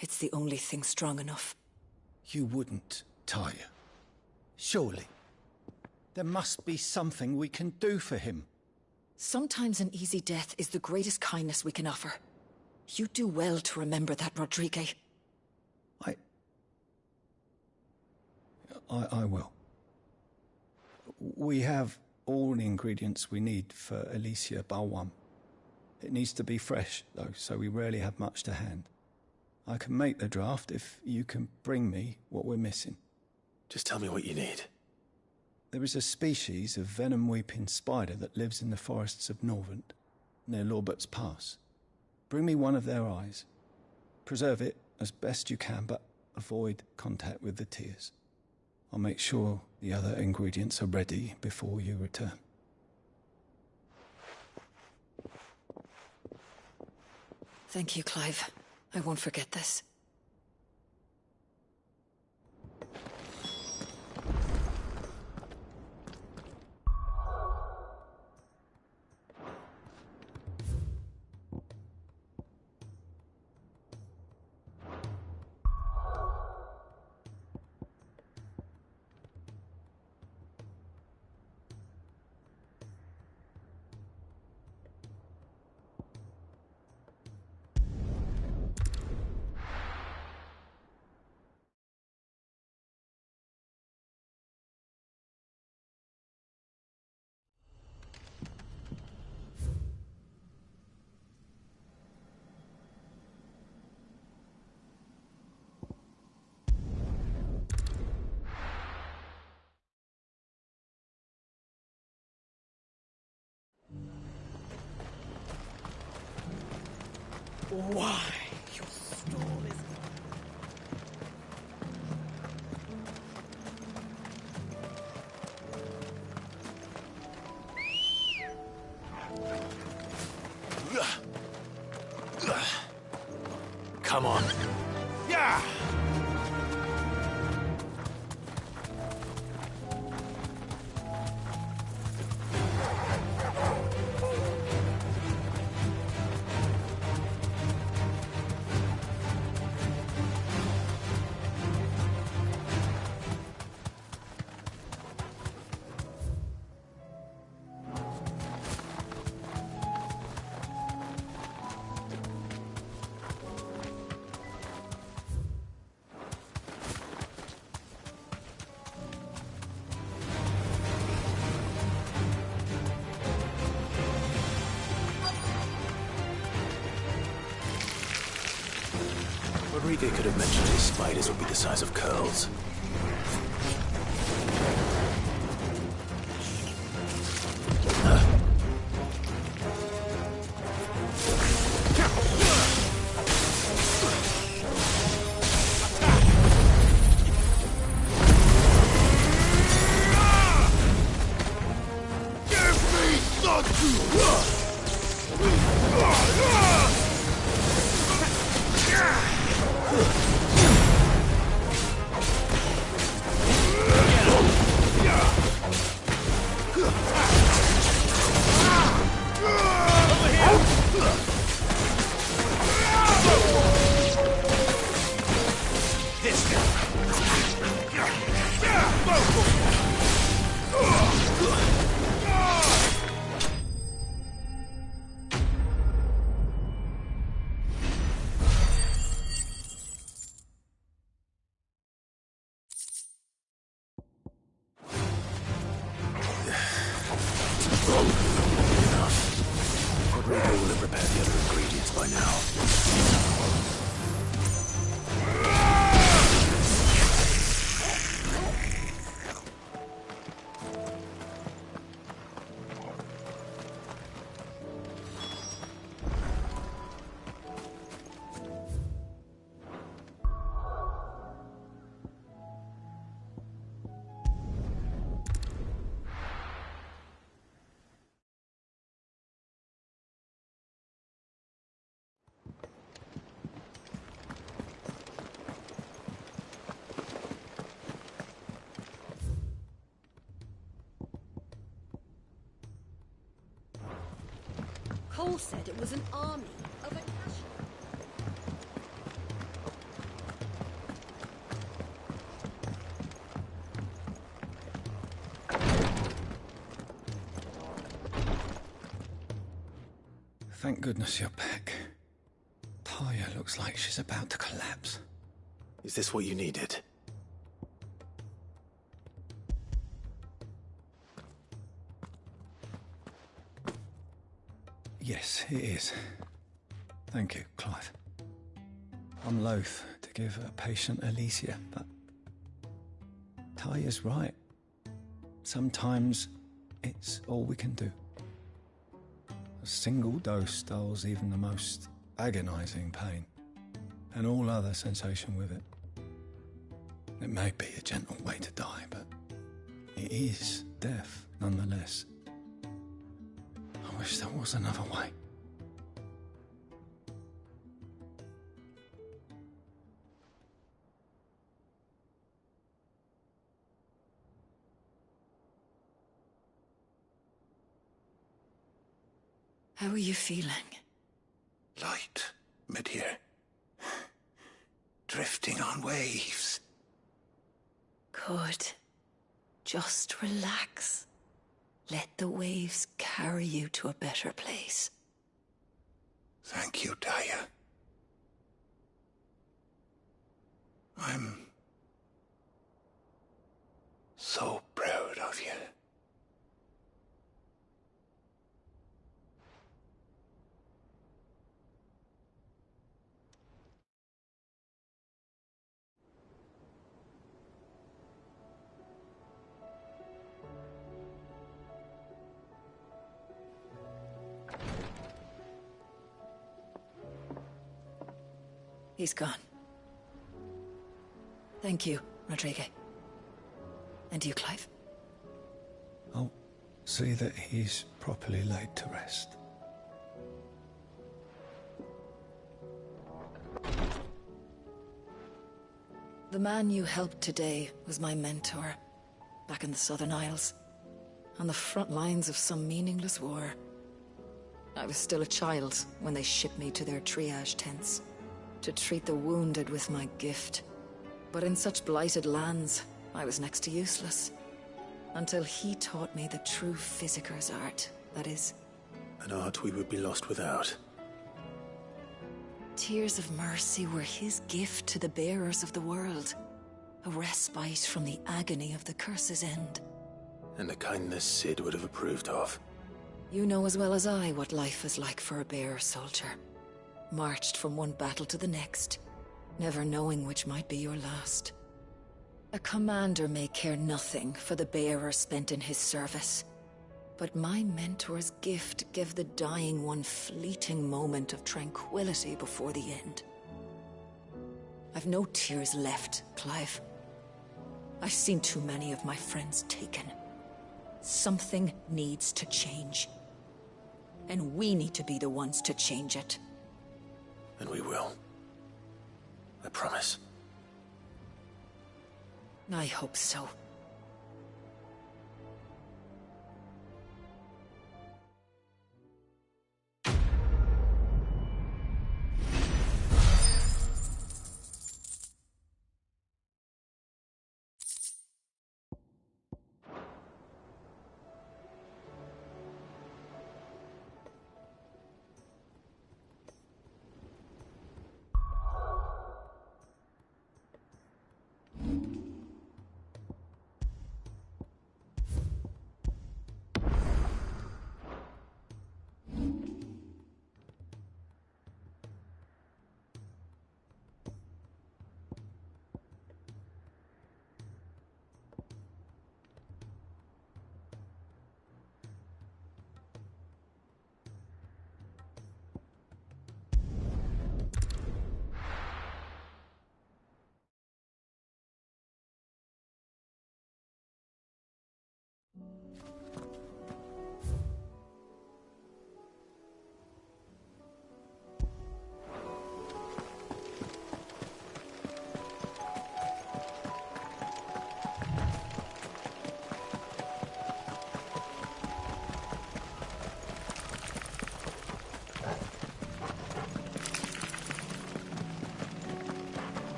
it's the only thing strong enough. You wouldn't, Tyre. Surely. There must be something we can do for him. Sometimes an easy death is the greatest kindness we can offer. You do well to remember that, Rodriguez. I will. We have all the ingredients we need for Alicia Balwam. It needs to be fresh, though, so we rarely have much to hand. I can make the draft if you can bring me what we're missing. Just tell me what you need. There is a species of venom-weeping spider that lives in the forests of Norvent, near Lorbert's Pass. Bring me one of their eyes. Preserve it as best you can, but avoid contact with the tears. I'll make sure the other ingredients are ready before you return. Thank you, Clive. I won't forget this. Why? Your storm is... Come on. Yeah! Rodriguez could have mentioned his spiders would be the size of curls. all said it was an army of Akashi. Thank goodness you're back. Taya looks like she's about to collapse. Is this what you needed? Yes, it is. Thank you, Clive. I'm loath to give a patient Alicia, but Taya's right. Sometimes it's all we can do. A single dose dulls even the most agonizing pain, and all other sensation with it. It may be a gentle way to die, but it is death nonetheless. I wish there was another way. How are you feeling? Light, mid-here. Drifting on waves. Good. Just relax. Let the waves carry you to a better place. Thank you, Taya. I'm so proud of you. He's gone. Thank you, Rodrigo. And you, Clive? I'll see that he's properly laid to rest. The man you helped today was my mentor, back in the Southern Isles, on the front lines of some meaningless war. I was still a child when they shipped me to their triage tents, to treat the wounded with my gift. But in such blighted lands, I was next to useless. Until he taught me the true physicker's art, that is. An art we would be lost without. Tears of mercy were his gift to the bearers of the world. A respite from the agony of the curse's end. And a kindness Sid would have approved of. You know as well as I what life is like for a bearer soldier. Marched from one battle to the next, never knowing which might be your last. A commander may care nothing for the bearer spent in his service, but my mentor's gift gave the dying one fleeting moment of tranquility before the end. I've no tears left, Clive. I've seen too many of my friends taken. Something needs to change. And we need to be the ones to change it. And we will. I promise. I hope so.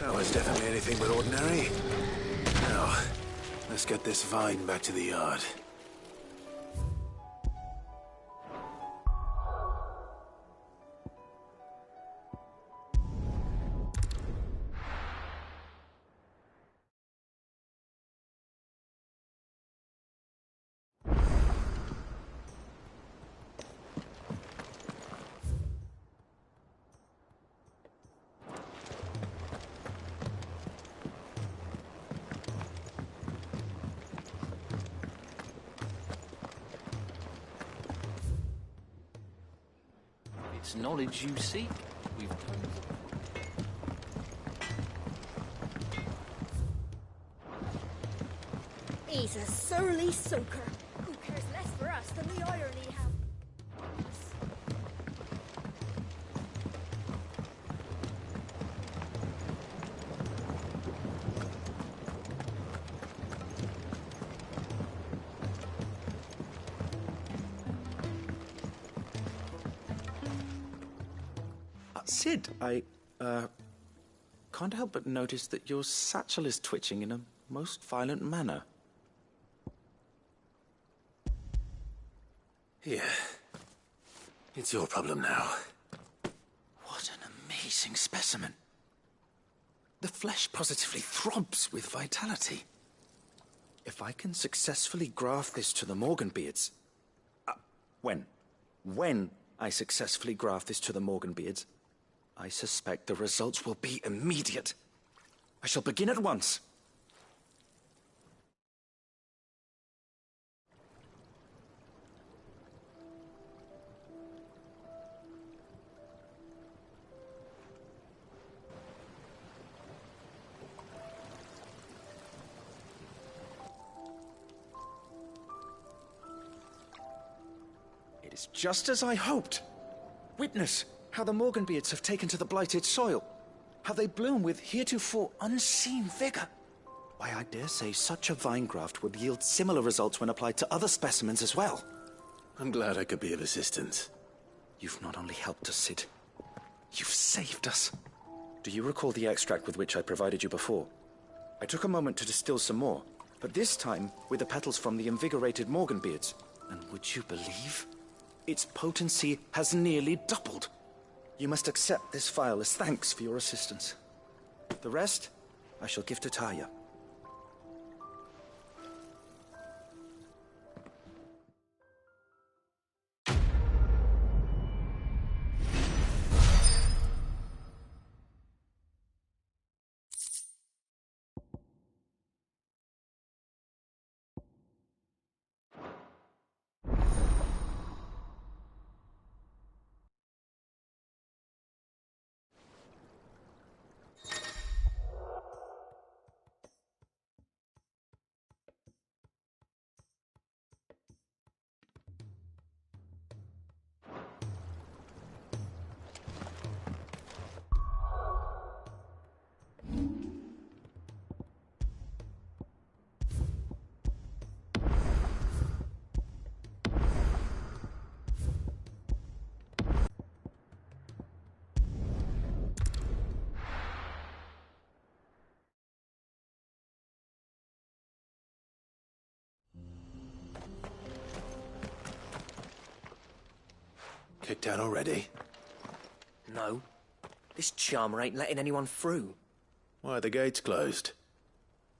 That was definitely anything but ordinary. Now, let's get this vine back to the yard. it's knowledge you seek, we've come. He's a surly soaker. Who cares less for us than the iron he has? Sid, I can't help but notice that your satchel is twitching in a most violent manner. Here. It's your problem now. What an amazing specimen. The flesh positively throbs with vitality. If I can successfully graft this to the Morganbeards... When I successfully graft this to the Morganbeards, I suspect the results will be immediate. I shall begin at once. It is just as I hoped. Witness how the Morganbeards have taken to the blighted soil. How they bloom with heretofore unseen vigor. Why, I dare say such a vine graft would yield similar results when applied to other specimens as well. I'm glad I could be of assistance. You've not only helped us, Sid, you've saved us. Do you recall the extract with which I provided you before? I took a moment to distill some more, but this time with the petals from the invigorated Morganbeards. And would you believe? Its potency has nearly doubled. You must accept this vial as thanks for your assistance. The rest, I shall give to Taya. Kicked out already? No. This charmer ain't letting anyone through. Why are the gates closed?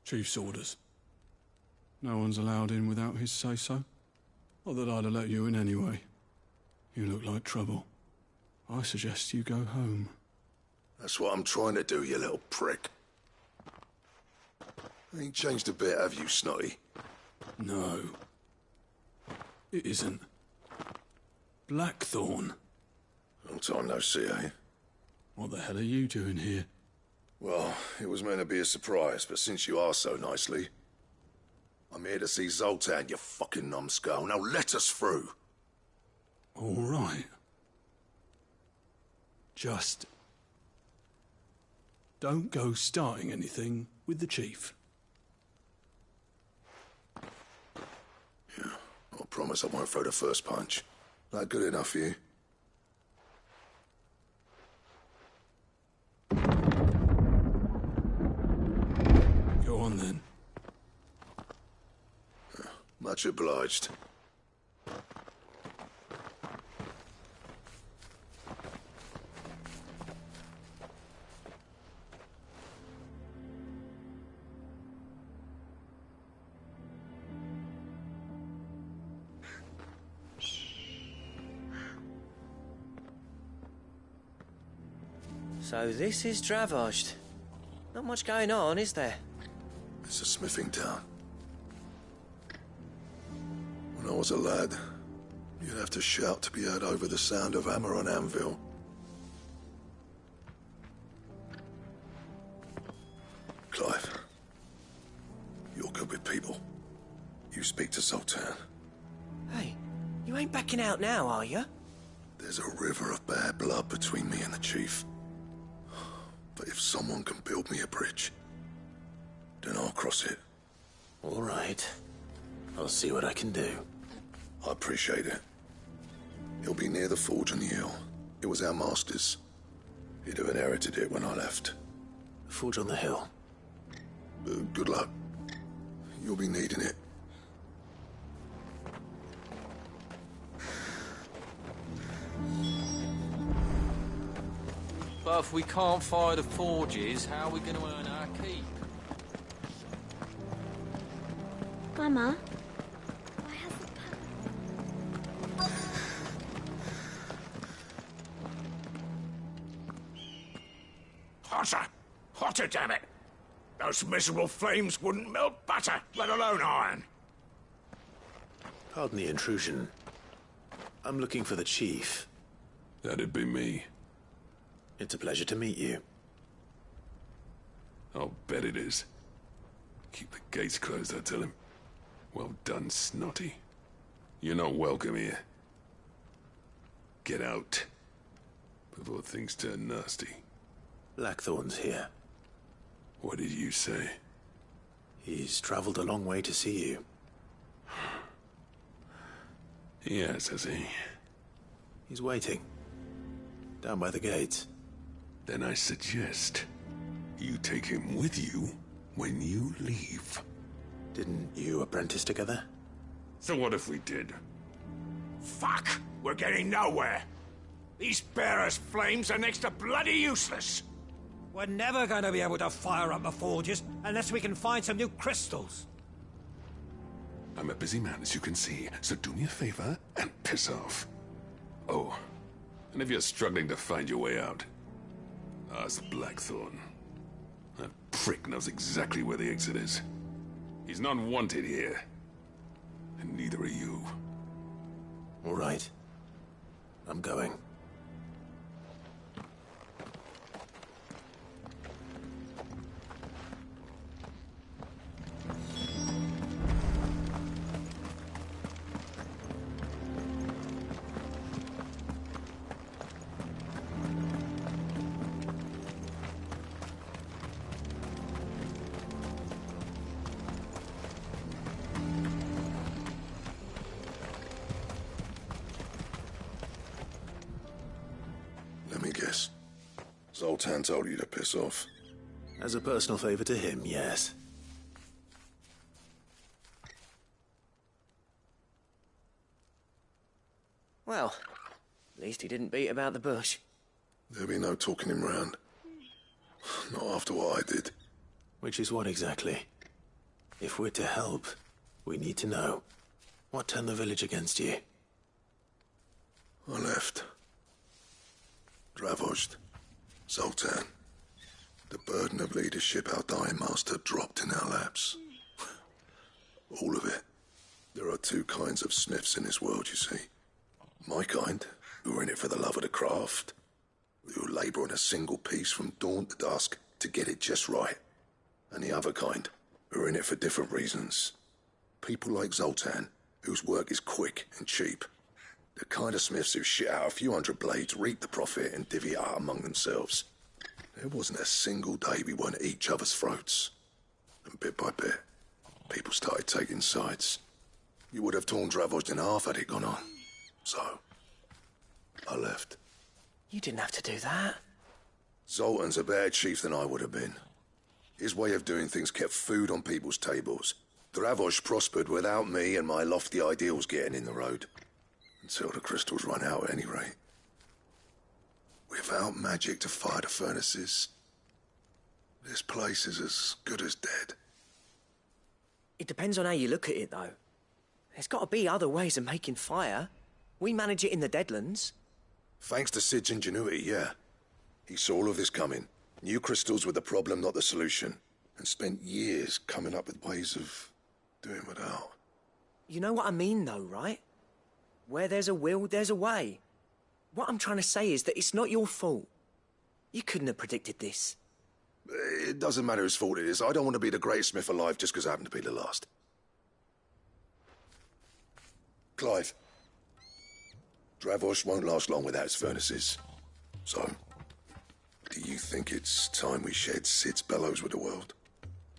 Chief's orders. No one's allowed in without his say-so. Not that I'd have let you in anyway. You look like trouble. I suggest you go home. That's what I'm trying to do, you little prick. Ain't changed a bit, have you, Snotty? No. It isn't. Blackthorn. Long time no see, eh? What the hell are you doing here? Well, it was meant to be a surprise, but since you are so nicely... I'm here to see Zoltan, you fucking numbskull. Now let us through. All right. Just... don't go starting anything with the chief. Yeah, I promise I won't throw the first punch. That good enough for you? Go on then. Much obliged. So this is Dravaged. Not much going on, is there? It's a smithing town. When I was a lad, You'd have to shout to be heard over the sound of hammer on anvil. Clive, you're good with people. You speak to Zoltan. Hey, you ain't backing out now, are you? There's a river of bad blood between me and the chief. But if someone can build me a bridge, then I'll cross it. All right. I'll see what I can do. I appreciate it. It'll be near the forge on the hill. It was our master's. He'd have inherited it when I left. The forge on the hill. Good luck. You'll be needing it. But if we can't fire the forges, how are we going to earn our keep? Mama? Hotter! Hotter, damn it! Those miserable flames wouldn't melt butter, let alone iron. Pardon the intrusion. I'm looking for the chief. That'd be me. It's a pleasure to meet you. I'll bet it is. Keep the gates closed, I tell him. Well done, Snotty. You're not welcome here. Get out. Before things turn nasty. Blackthorn's here. What did you say? He's traveled a long way to see you. Yes, has he? He's waiting. Down by the gates. Then I suggest you take him with you when you leave. Didn't you apprentice together? So what if we did? Fuck! We're getting nowhere. These bearers' flames are next to bloody useless. We're never going to be able to fire up the forges unless we can find some new crystals. I'm a busy man, as you can see, so do me a favor and piss off. Oh, and if you're struggling to find your way out, ask Blackthorn. That prick knows exactly where the exit is. He's not wanted here. And neither are you. All right. I'm going. Let me guess. Zoltan told you to piss off. As a personal favor to him, yes. Well, at least he didn't beat about the bush. There'll be no talking him round. Not after what I did. Which is what exactly? If we're to help, we need to know. What turned the village against you? I left. Dravozd. Zoltan. The burden of leadership our dying master dropped in our laps. All of it. There are two kinds of smiths in this world, you see. My kind, who are in it for the love of the craft, who labour on a single piece from dawn to dusk to get it just right. And the other kind, who are in it for different reasons. People like Zoltan, whose work is quick and cheap. The kind of smiths who shit out a few hundred blades, reap the profit, and divvy it out among themselves. There wasn't a single day we weren't at each other's throats. And bit by bit, people started taking sides. You would have torn Dravozd in half had it gone on. So, I left. You didn't have to do that. Zoltan's a better chief than I would have been. His way of doing things kept food on people's tables. Dravozd prospered without me and my lofty ideals getting in the road. Until the crystals run out at any rate. Without magic to fire the furnaces, this place is as good as dead. It depends on how you look at it, though. There's got to be other ways of making fire. We manage it in the Deadlands. Thanks to Sid's ingenuity, yeah. He saw all of this coming. Knew crystals were the problem, not the solution. And spent years coming up with ways of doing without. You know what I mean, though, right? Where there's a will, there's a way. What I'm trying to say is that it's not your fault. You couldn't have predicted this. It doesn't matter whose fault it is. I don't want to be the greatest smith alive just because I happen to be the last. Clive. Dravosh won't last long without its furnaces. So, do you think it's time we shed Sid's bellows with the world?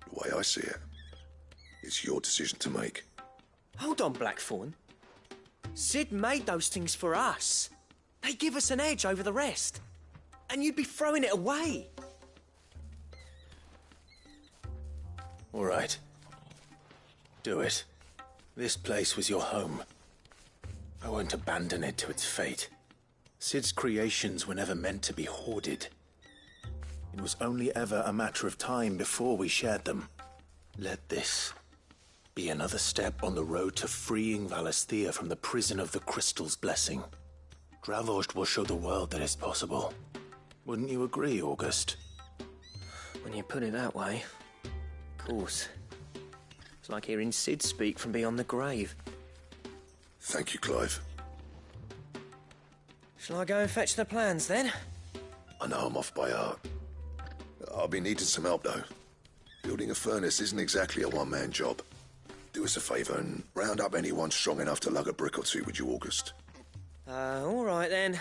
The way I see it, it's your decision to make. Hold on, Blackthorn. Sid made those things for us. They give us an edge over the rest. And you'd be throwing it away. All right. Do it. This place was your home. I won't abandon it to its fate. Sid's creations were never meant to be hoarded. It was only ever a matter of time before we shared them. Let this be another step on the road to freeing Valisthea from the prison of the Crystal's blessing. Dravost will show the world that it's possible. Wouldn't you agree, August? When you put it that way, of course. It's like hearing Sid speak from beyond the grave. Thank you, Clive. Shall I go and fetch the plans, then? I know I'm off by heart. I'll be needing some help, though. Building a furnace isn't exactly a one-man job. Do us a favour and round up anyone strong enough to lug a brick or two, would you, August? All right, then.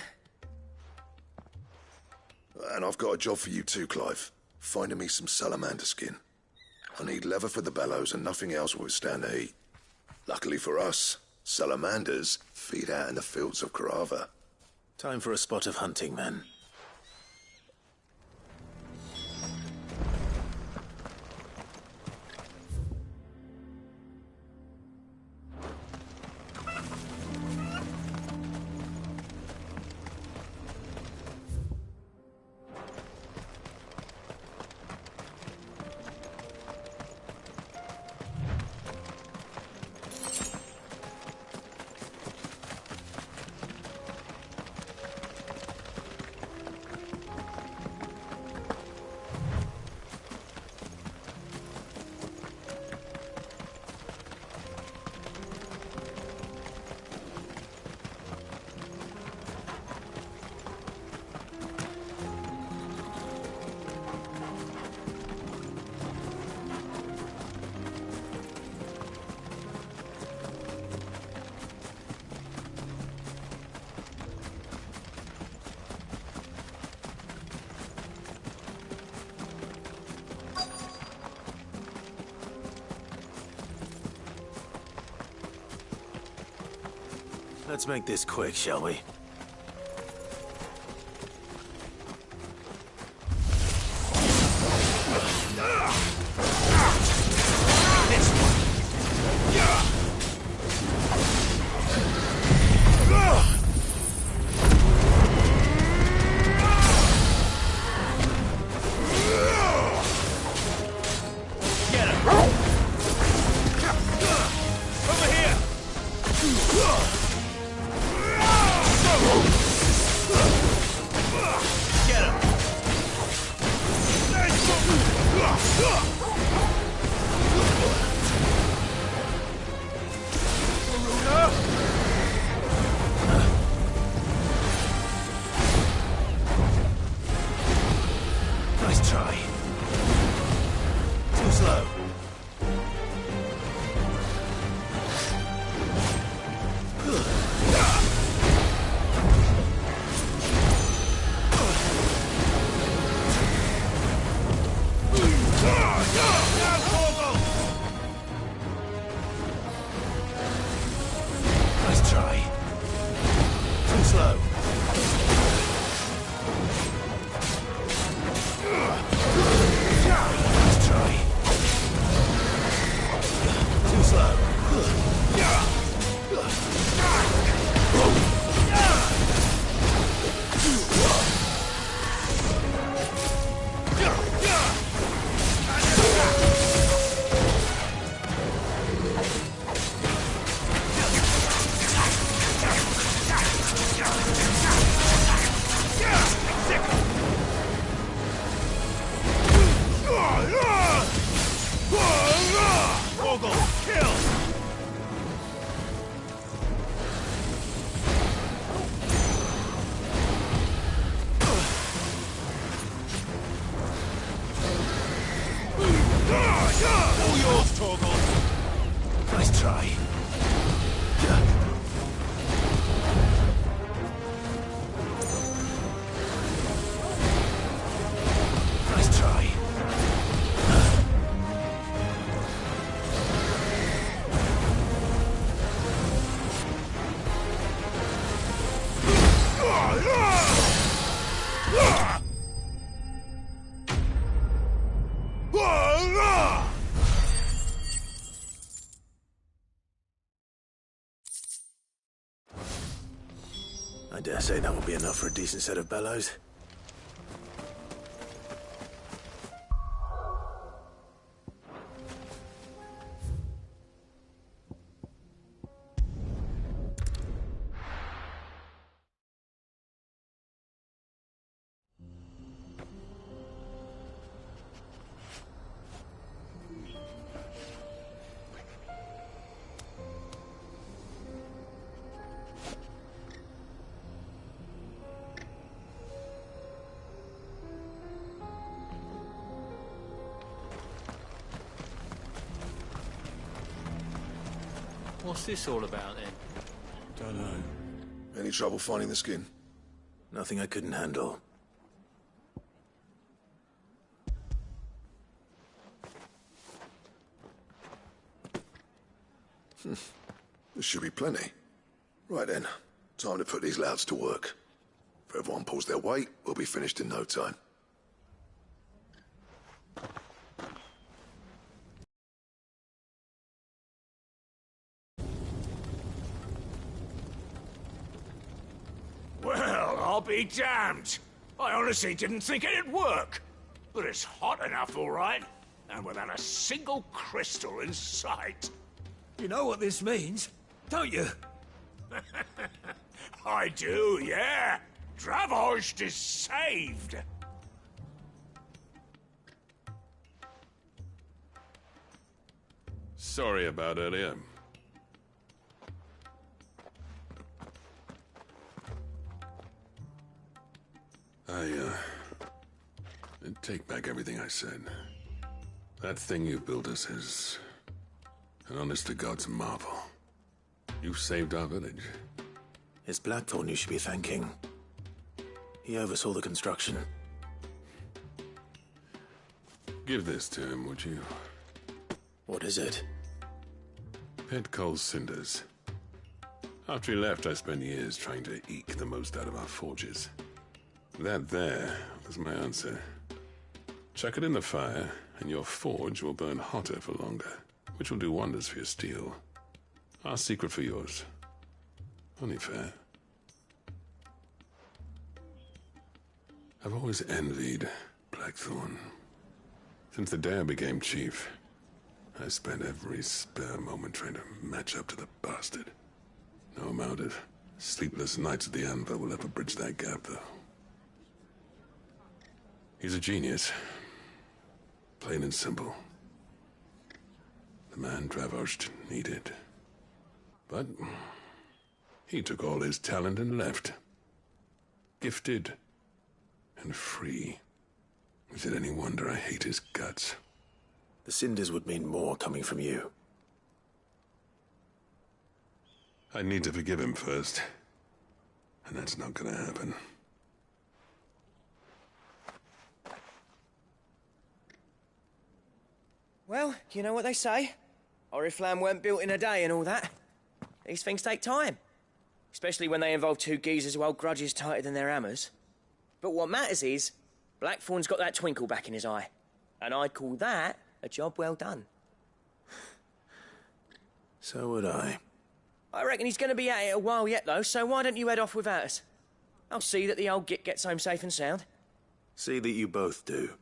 And I've got a job for you too, Clive. Finding me some salamander skin. I need leather for the bellows and nothing else will withstand the heat. Luckily for us, salamanders feed out in the fields of Karava. Time for a spot of hunting, then. Let's make this quick, shall we? Over here! I dare say that will be enough for a decent set of bellows. What's this all about, then? Don't know. Any trouble finding the skin? Nothing I couldn't handle. There should be plenty. Right then, time to put these louds to work. If everyone pulls their weight, we'll be finished in no time. Well, I'll be damned. I honestly didn't think it'd work. But it's hot enough, all right. And without a single crystal in sight. You know what this means, don't you? I do, yeah. Dravost is saved. Sorry about earlier. I take back everything I said. That thing you built us is an honest-to-God's marvel. You saved our village. It's Blackthorn you should be thanking. He oversaw the construction. Give this to him, would you? What is it? Pet Cole's cinders. After he left, I spent years trying to eke the most out of our forges. That there was my answer. Chuck it in the fire, and your forge will burn hotter for longer, which will do wonders for your steel. Our secret for yours. Only fair. I've always envied Blackthorn. Since the day I became chief, I spent every spare moment trying to match up to the bastard. No amount of sleepless nights at the anvil will ever bridge that gap, though. He's a genius. Plain and simple. The man Dravost needed. But he took all his talent and left. Gifted and free. Is it any wonder I hate his guts? The cinders would mean more coming from you. I need to forgive him first. And that's not gonna happen. Well, you know what they say. Oriflamme weren't built in a day and all that. These things take time. Especially when they involve two geezers who hold grudges tighter than their hammers. But what matters is, Blackthorn's got that twinkle back in his eye. And I'd call that a job well done. So would I. I reckon he's going to be at it a while yet, though, so why don't you head off without us? I'll see that the old git gets home safe and sound. See that you both do.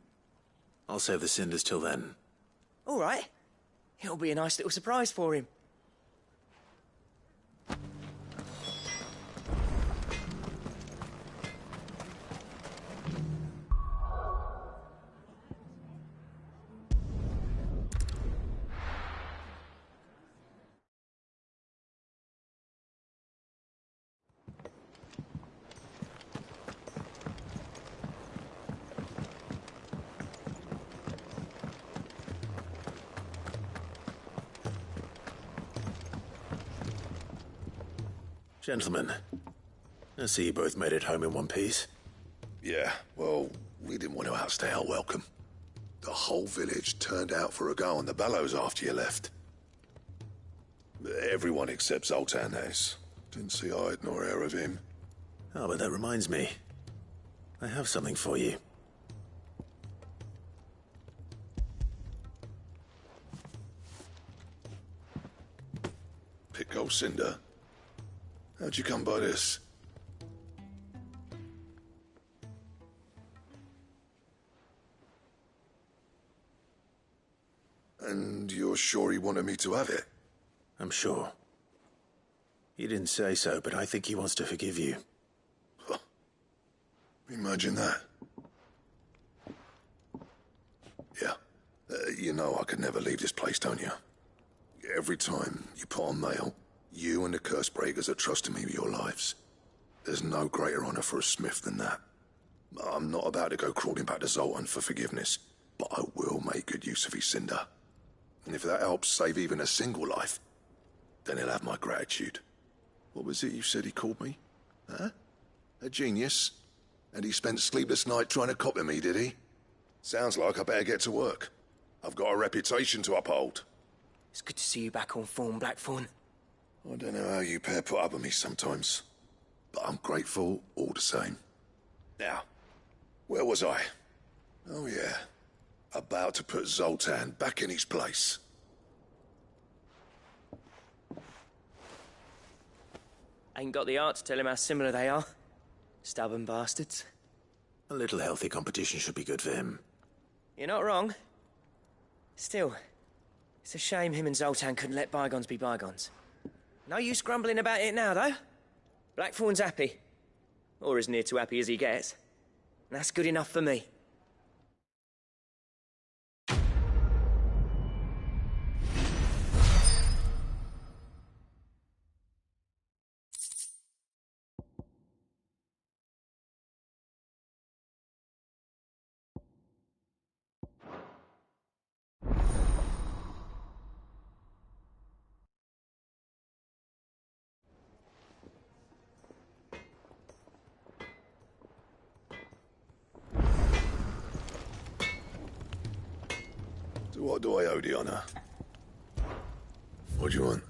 I'll save the cinders till then. All right. It'll be a nice little surprise for him. Gentlemen, I see you both made it home in one piece. Yeah, well, we didn't want to outstay our welcome. The whole village turned out for a go on the bellows after you left. Everyone except Zoltan has. Didn't see hide nor hair of him. Oh, but that reminds me. I have something for you. Pickle Cinder. How'd you come by this? And you're sure he wanted me to have it? I'm sure. He didn't say so, but I think he wants to forgive you. Huh. Imagine that. Yeah. You know I could never leave this place, don't you? Every time you put on mail, you and the curse breakers are trusting me with your lives. There's no greater honor for a smith than that. I'm not about to go crawling back to Zoltan for forgiveness, but I will make good use of his cinder. And if that helps save even a single life, then he'll have my gratitude. What was it you said he called me? Huh? A genius? And he spent sleepless night trying to copy me, did he? Sounds like I better get to work. I've got a reputation to uphold. It's good to see you back on form, Blackthorn. I don't know how you pair put up with me sometimes, but I'm grateful all the same. Now, where was I? Oh yeah, about to put Zoltan back in his place. Ain't got the art to tell him how similar they are. Stubborn bastards. A little healthy competition should be good for him. You're not wrong. Still, it's a shame him and Zoltan couldn't let bygones be bygones. No use grumbling about it now, though. Blackthorn's happy. Or as near to happy as he gets. That's good enough for me. So what do I owe the honor? What do you want?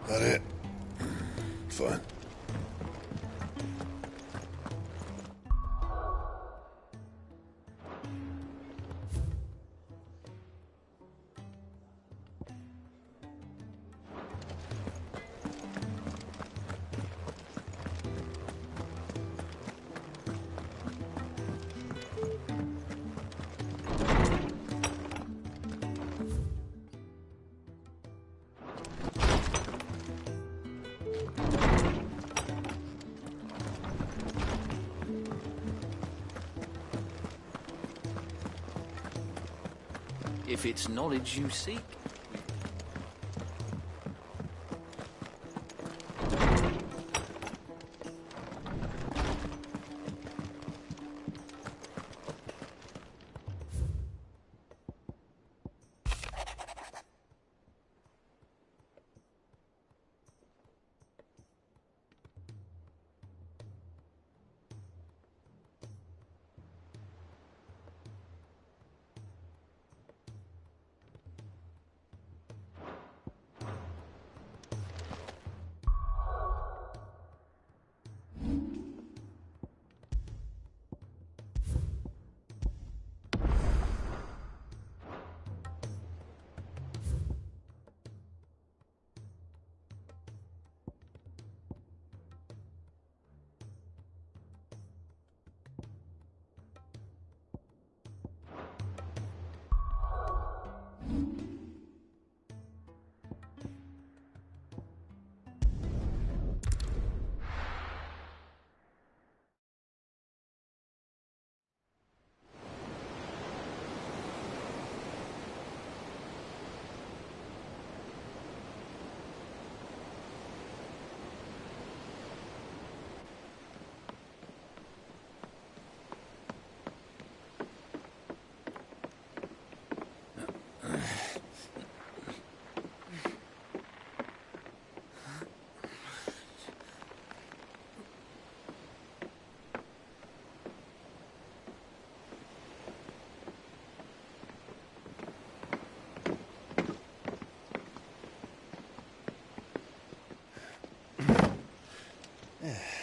That it? Fine. If it's knowledge you seek.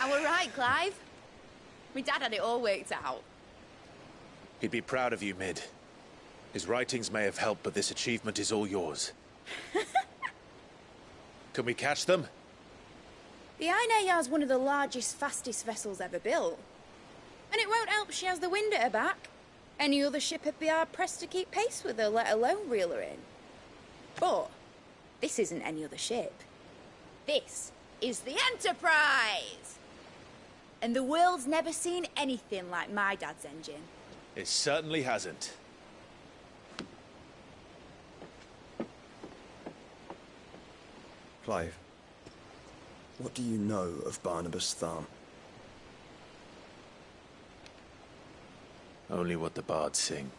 I were right, Clive. My dad had it all worked out. He'd be proud of you, Mid. His writings may have helped, but this achievement is all yours. Can we catch them? The Ainayar's one of the largest, fastest vessels ever built. And it won't help she has the wind at her back. Any other ship would be hard-pressed to keep pace with her, let alone reel her in. But this isn't any other ship. This is the Enterprise! And the world's never seen anything like my dad's engine. It certainly hasn't. Clive, what do you know of Barnabas Tharm? Only what the bards sing.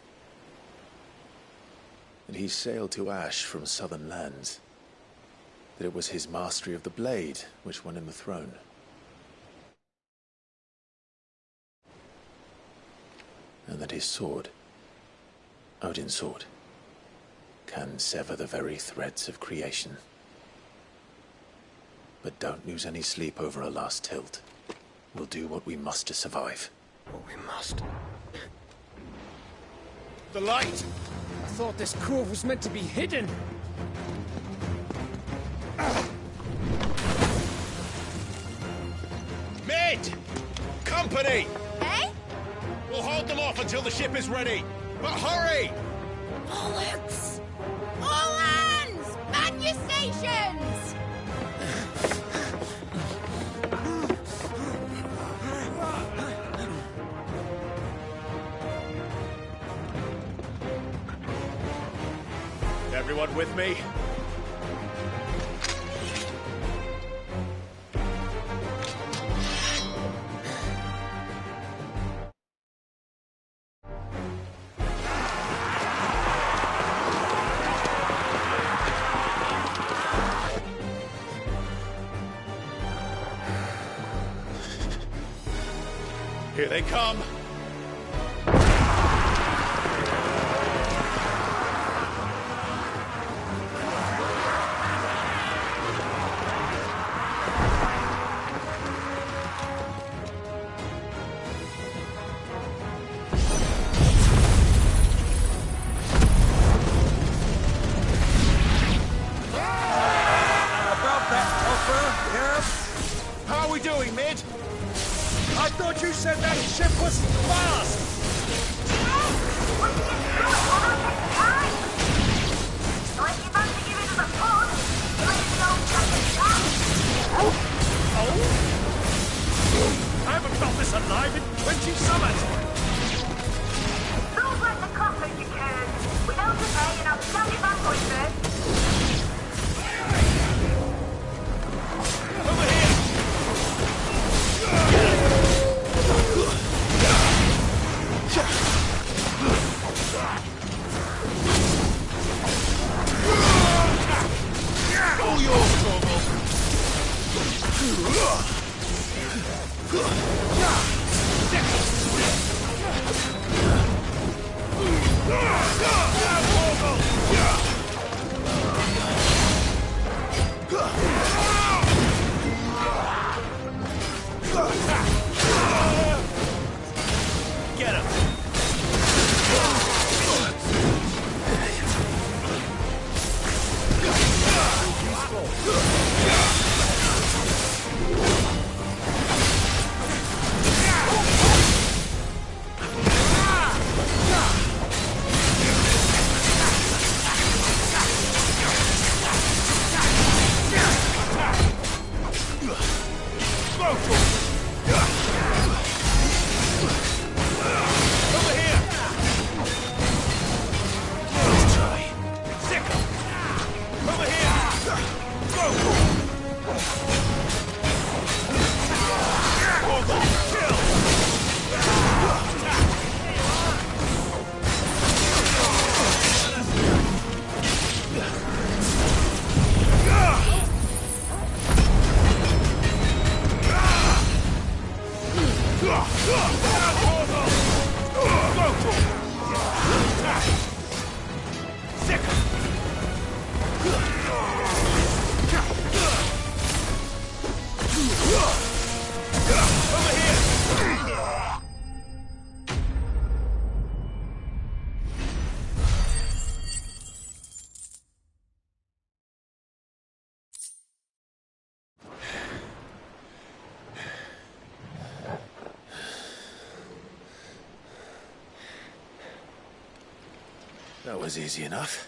That he sailed to Ash from southern lands. That it was his mastery of the blade which won him the throne. And that his sword, Odin's sword, can sever the very threads of creation. But don't lose any sleep over a last tilt. We'll do what we must to survive. What we must. The light! I thought this cove was meant to be hidden. Mid! Company! Eh? We'll hold them off until the ship is ready. But hurry! Bollocks! All hands! Man your stations! Everyone with me? Here they come! How are we doing, Mid? I thought you said that ship was fast! I haven't felt this alive in 20 summers! Feels like the cockroach you can. Without the pay and outstanding bad boy first. Over here! All yours, Torval! Get him! was easy enough.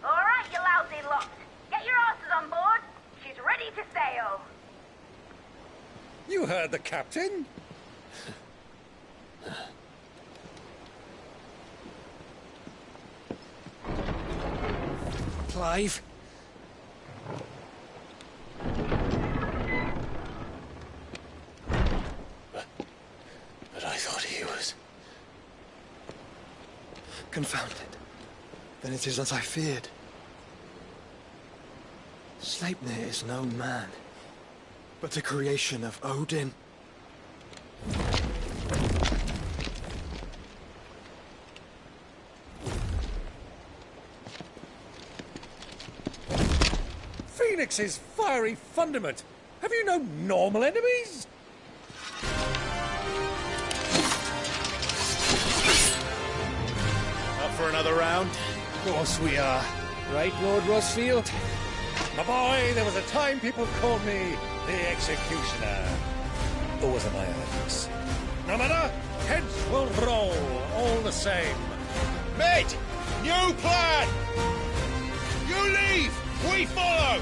All right, you lousy lot. Get your asses on board. She's ready to sail. You heard the captain? Clive? But I thought he was... Confounded. Then it is as I feared. Sleipnir is no man, but a creation of Odin. Phoenix's fiery fundament. Have you no normal enemies? Up for another round? Of course we are. Right, Lord Rosfield? My boy, there was a time people called me the Executioner. Or was it my eyes? No matter, heads will roll all the same. Mate, new plan! You leave, we follow!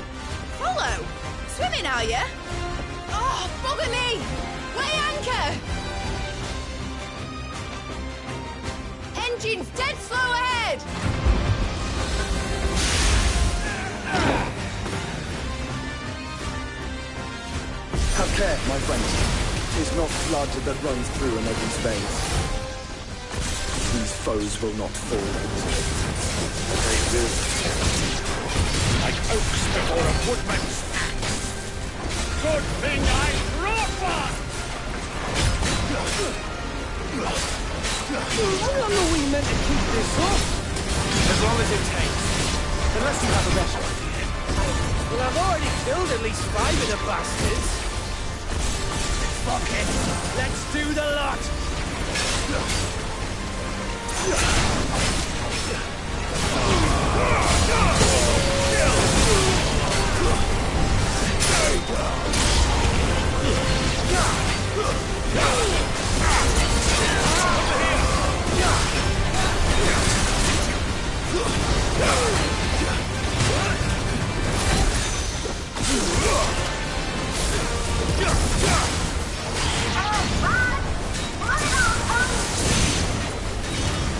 Follow? Swimming, are you? Oh, bugger me! Weigh anchor! Engine's dead slow ahead! Have care, my friends. 'Tis not blood that runs through an Odin's veins. These foes will not fall into it. They will. Like oaks before a woodman's axe. Good thing I brought one! How long are we meant to keep this up? As long as it takes. Unless you have a better idea. Well, I've already killed at least 5 of the bastards. Fuck it. Let's do the lot.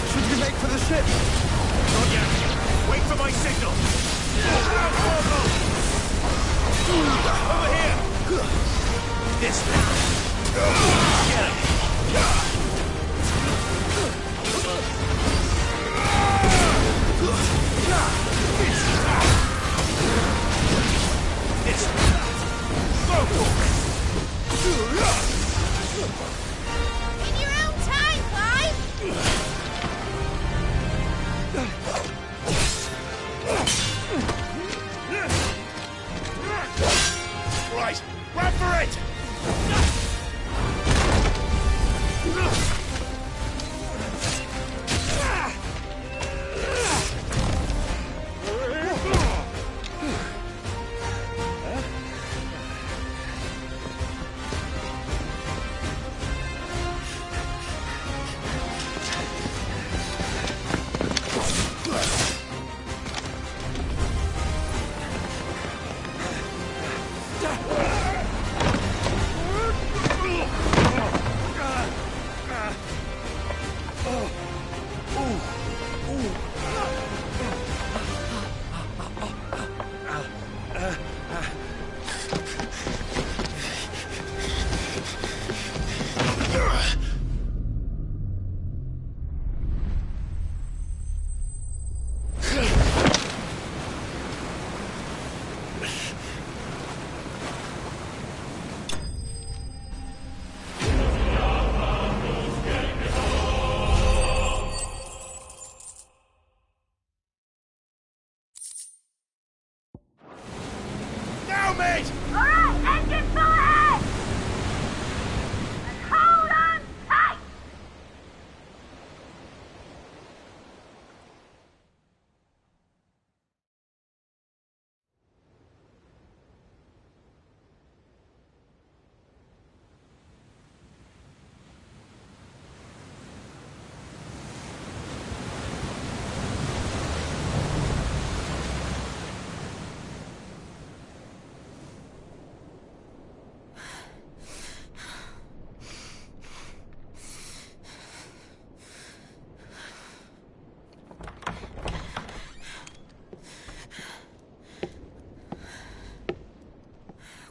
Should we make for the ship? Not yet. Wait for my signal. Over here. This way. Get him. This way. Go for it. In your own time, Clive! Right, run for it!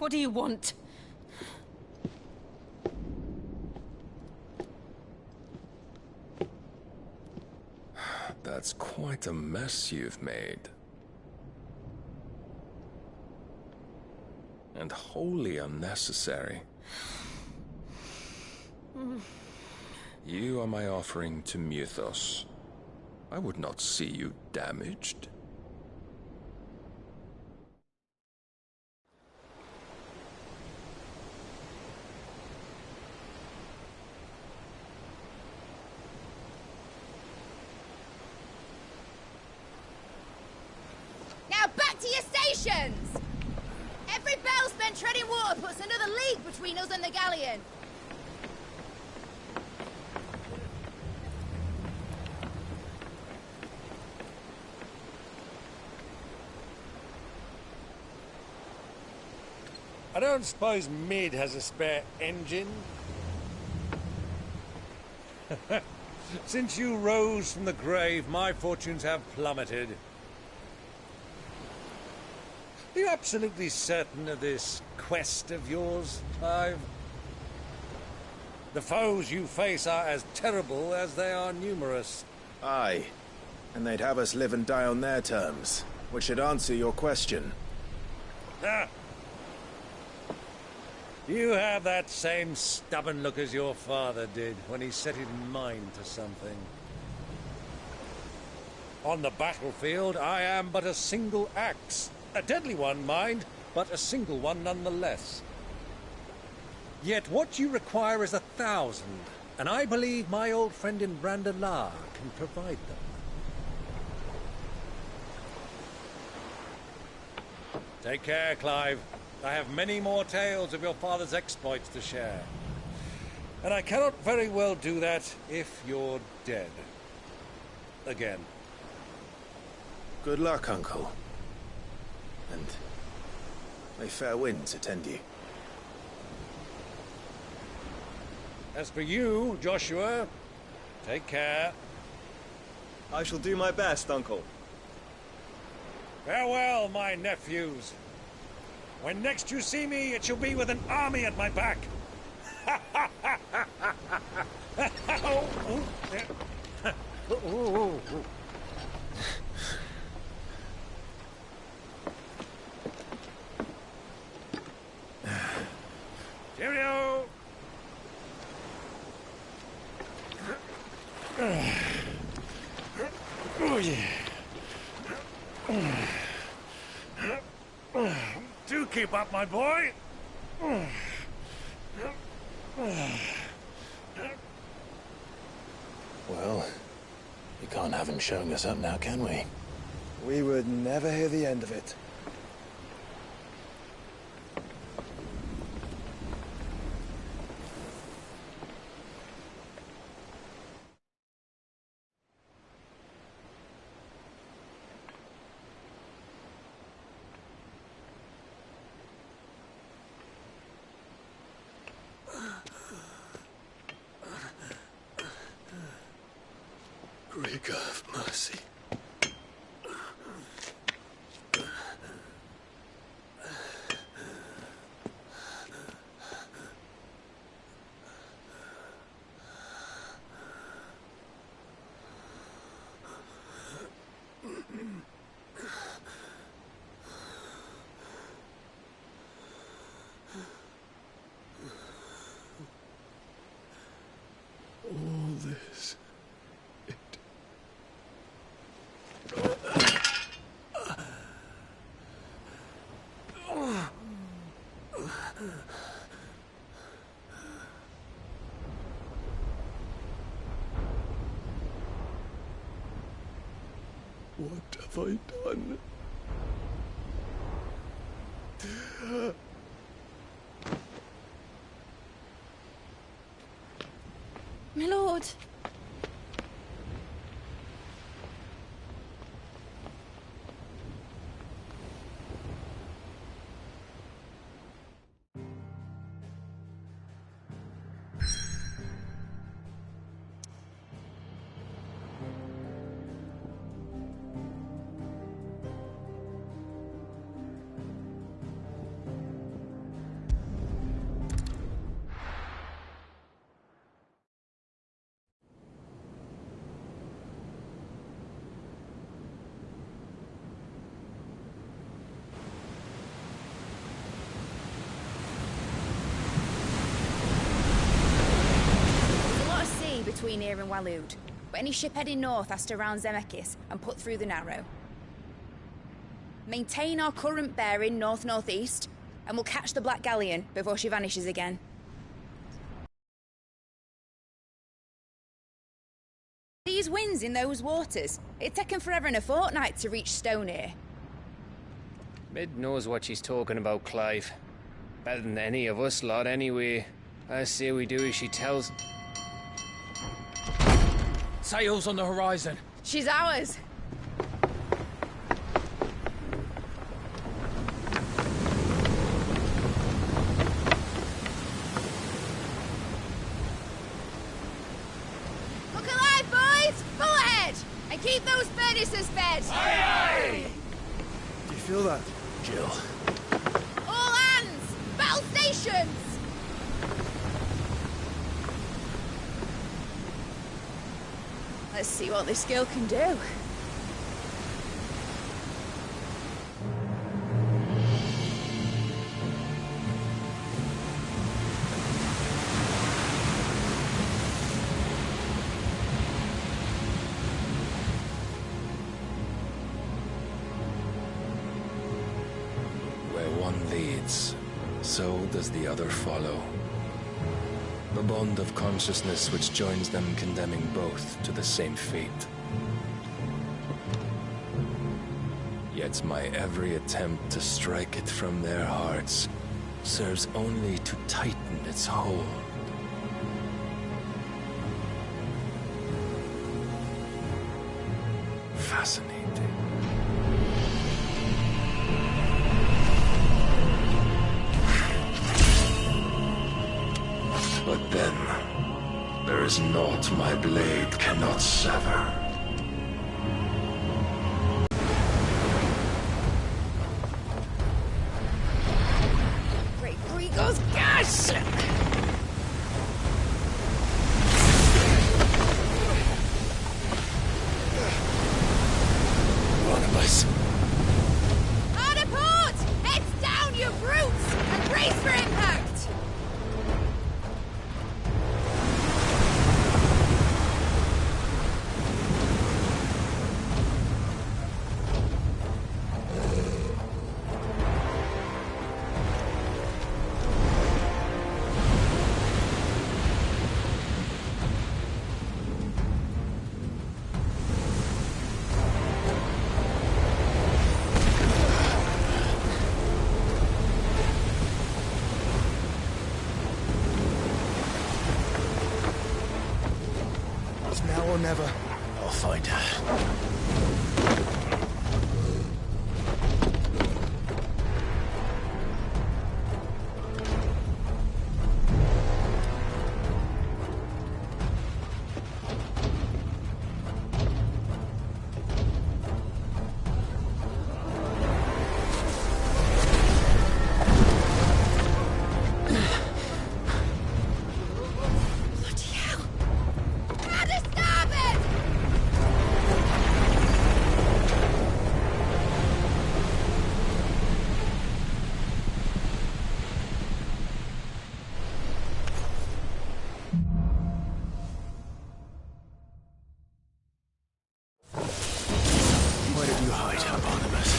What do you want? That's quite a mess you've made. And wholly unnecessary. You are my offering to Mythos. I would not see you damaged. Now back to your stations! Every bell spent treading water puts another league between us and the galleon. I don't suppose Mid has a spare engine? Since you rose from the grave, my fortunes have plummeted. Are you absolutely certain of this quest of yours, Clive? The foes you face are as terrible as they are numerous. Aye. And they'd have us live and die on their terms, which should answer your question. Ah. You have that same stubborn look as your father did when he set his mind to something. On the battlefield, I am but a single axe. A deadly one, mind, but a single one nonetheless. Yet what you require is 1,000, and I believe my old friend in Brandalar can provide them. Take care, Clive. I have many more tales of your father's exploits to share. And I cannot very well do that if you're dead. Again. Good luck, Uncle. And may fair winds attend you. As for you, Joshua, take care. I shall do my best, Uncle. Farewell, my nephews. When next you see me, it shall be with an army at my back. Cheerio! Oh, yeah. Do keep up, my boy. Well, we can't have him showing us up now, can we? We would never hear the end of it. Great God of mercy. All this. What have I done? My lord. be nearing Waloed, but any ship heading north has to round Zemeckis and put through the Narrow. Maintain our current bearing north-northeast, and we'll catch the Black Galleon before she vanishes again. These winds in those waters, it'd taken forever and a fortnight to reach Stonehenge. Mid knows what she's talking about, Clive. Better than any of us lot, anyway. I say we do as she tells. Sails on the horizon. She's ours. Look alive, boys! Full ahead! And keep those furnaces fed! Aye, aye! Do you feel that, Jill? All hands! Battle stations! Let's see what this girl can do. Where one leads, so does the other follow. The bond of consciousness which joins them condemning both to the same fate. Yet my every attempt to strike it from their hearts serves only to tighten its hold. Fascinating. But then, there is naught my blade cannot sever. Great Grigos gas! Barnabas. Hard a port! Heads down, you brutes! And brace for impact! It's now or never. I'll find her. Where did you hide her, Barnabas?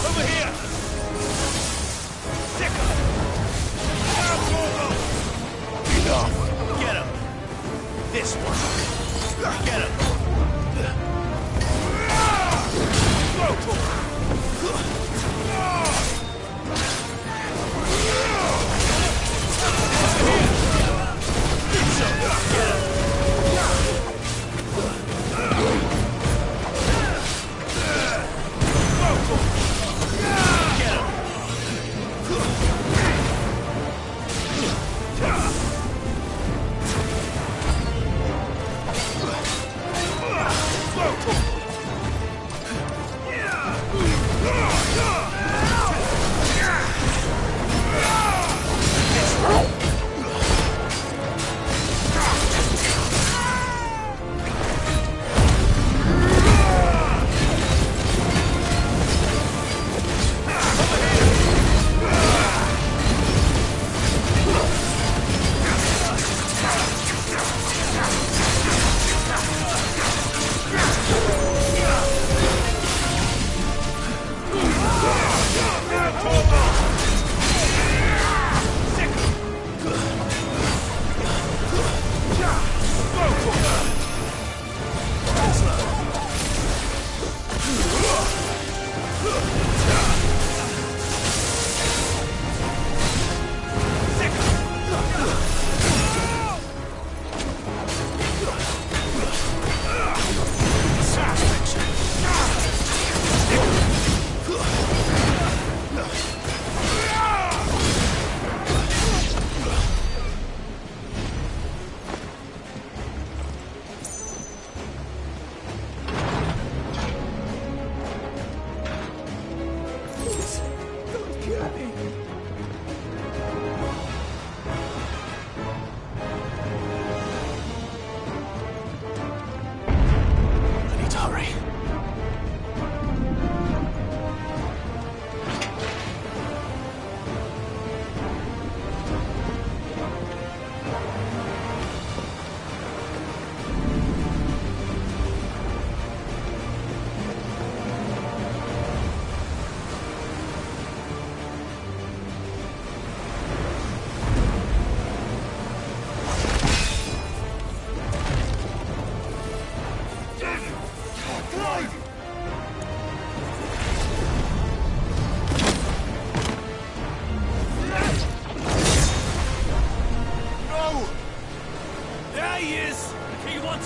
Over here! Stick 'em! Enough! Get him! This one! Get him! Yeah!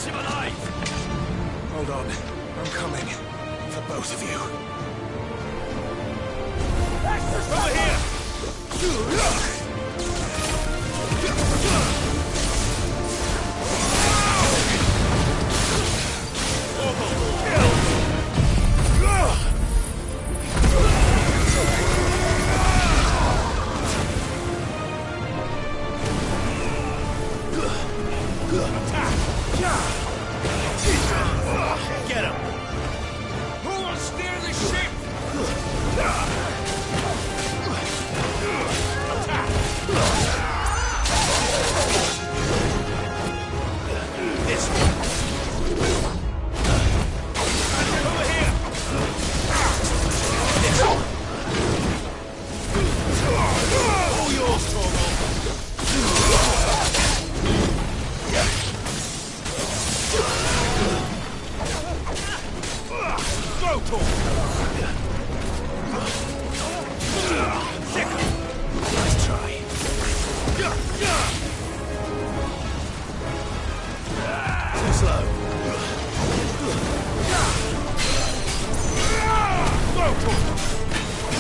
him alive! Hold on. I'm coming. For both of you. Over here! Get him! Who will steer the ship? This one. Over here. This one. All yours, Torgal. Go, Torgal. Nice try. Too slow. Go, Torgal. Over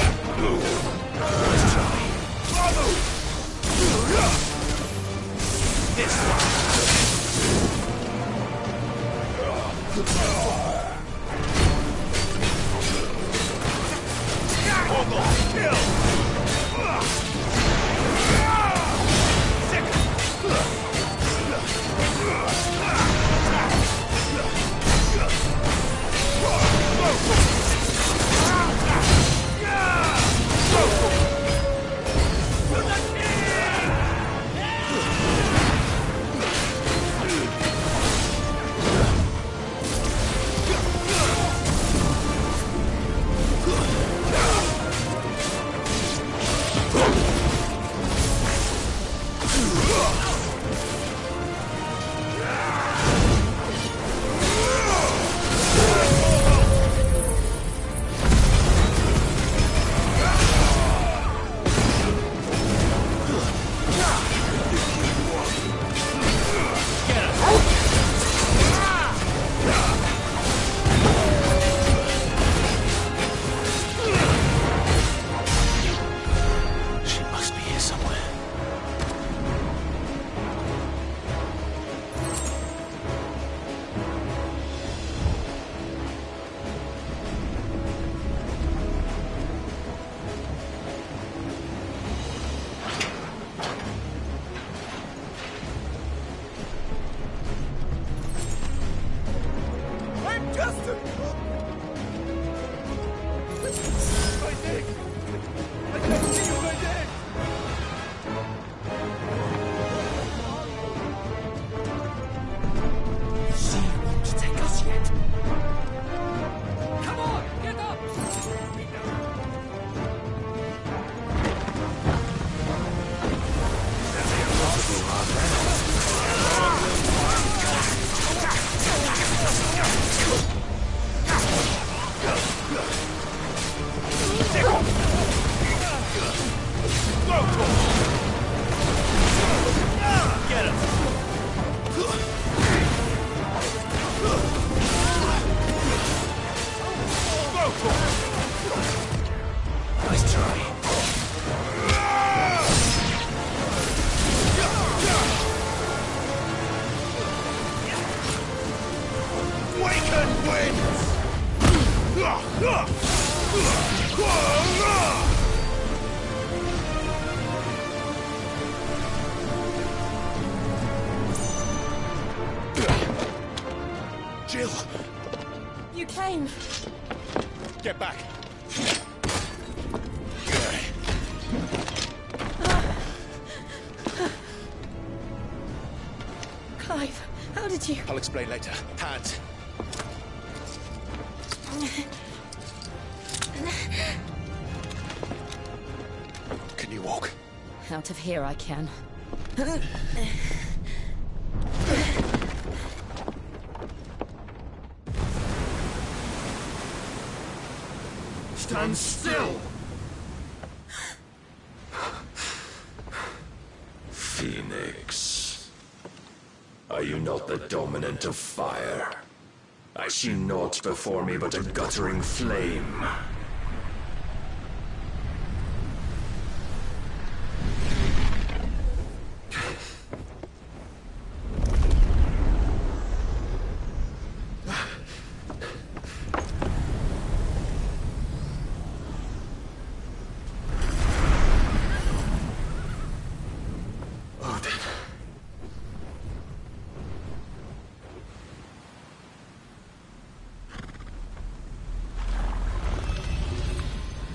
here. Nice try. Bravo. This one. Kill! Jill! You came. Get back. Clive, how did you... I'll explain later. Hands. Can you walk? Out of here I can. Stand still! Phoenix. Are you not the dominant of fire? I see naught before me but a guttering flame.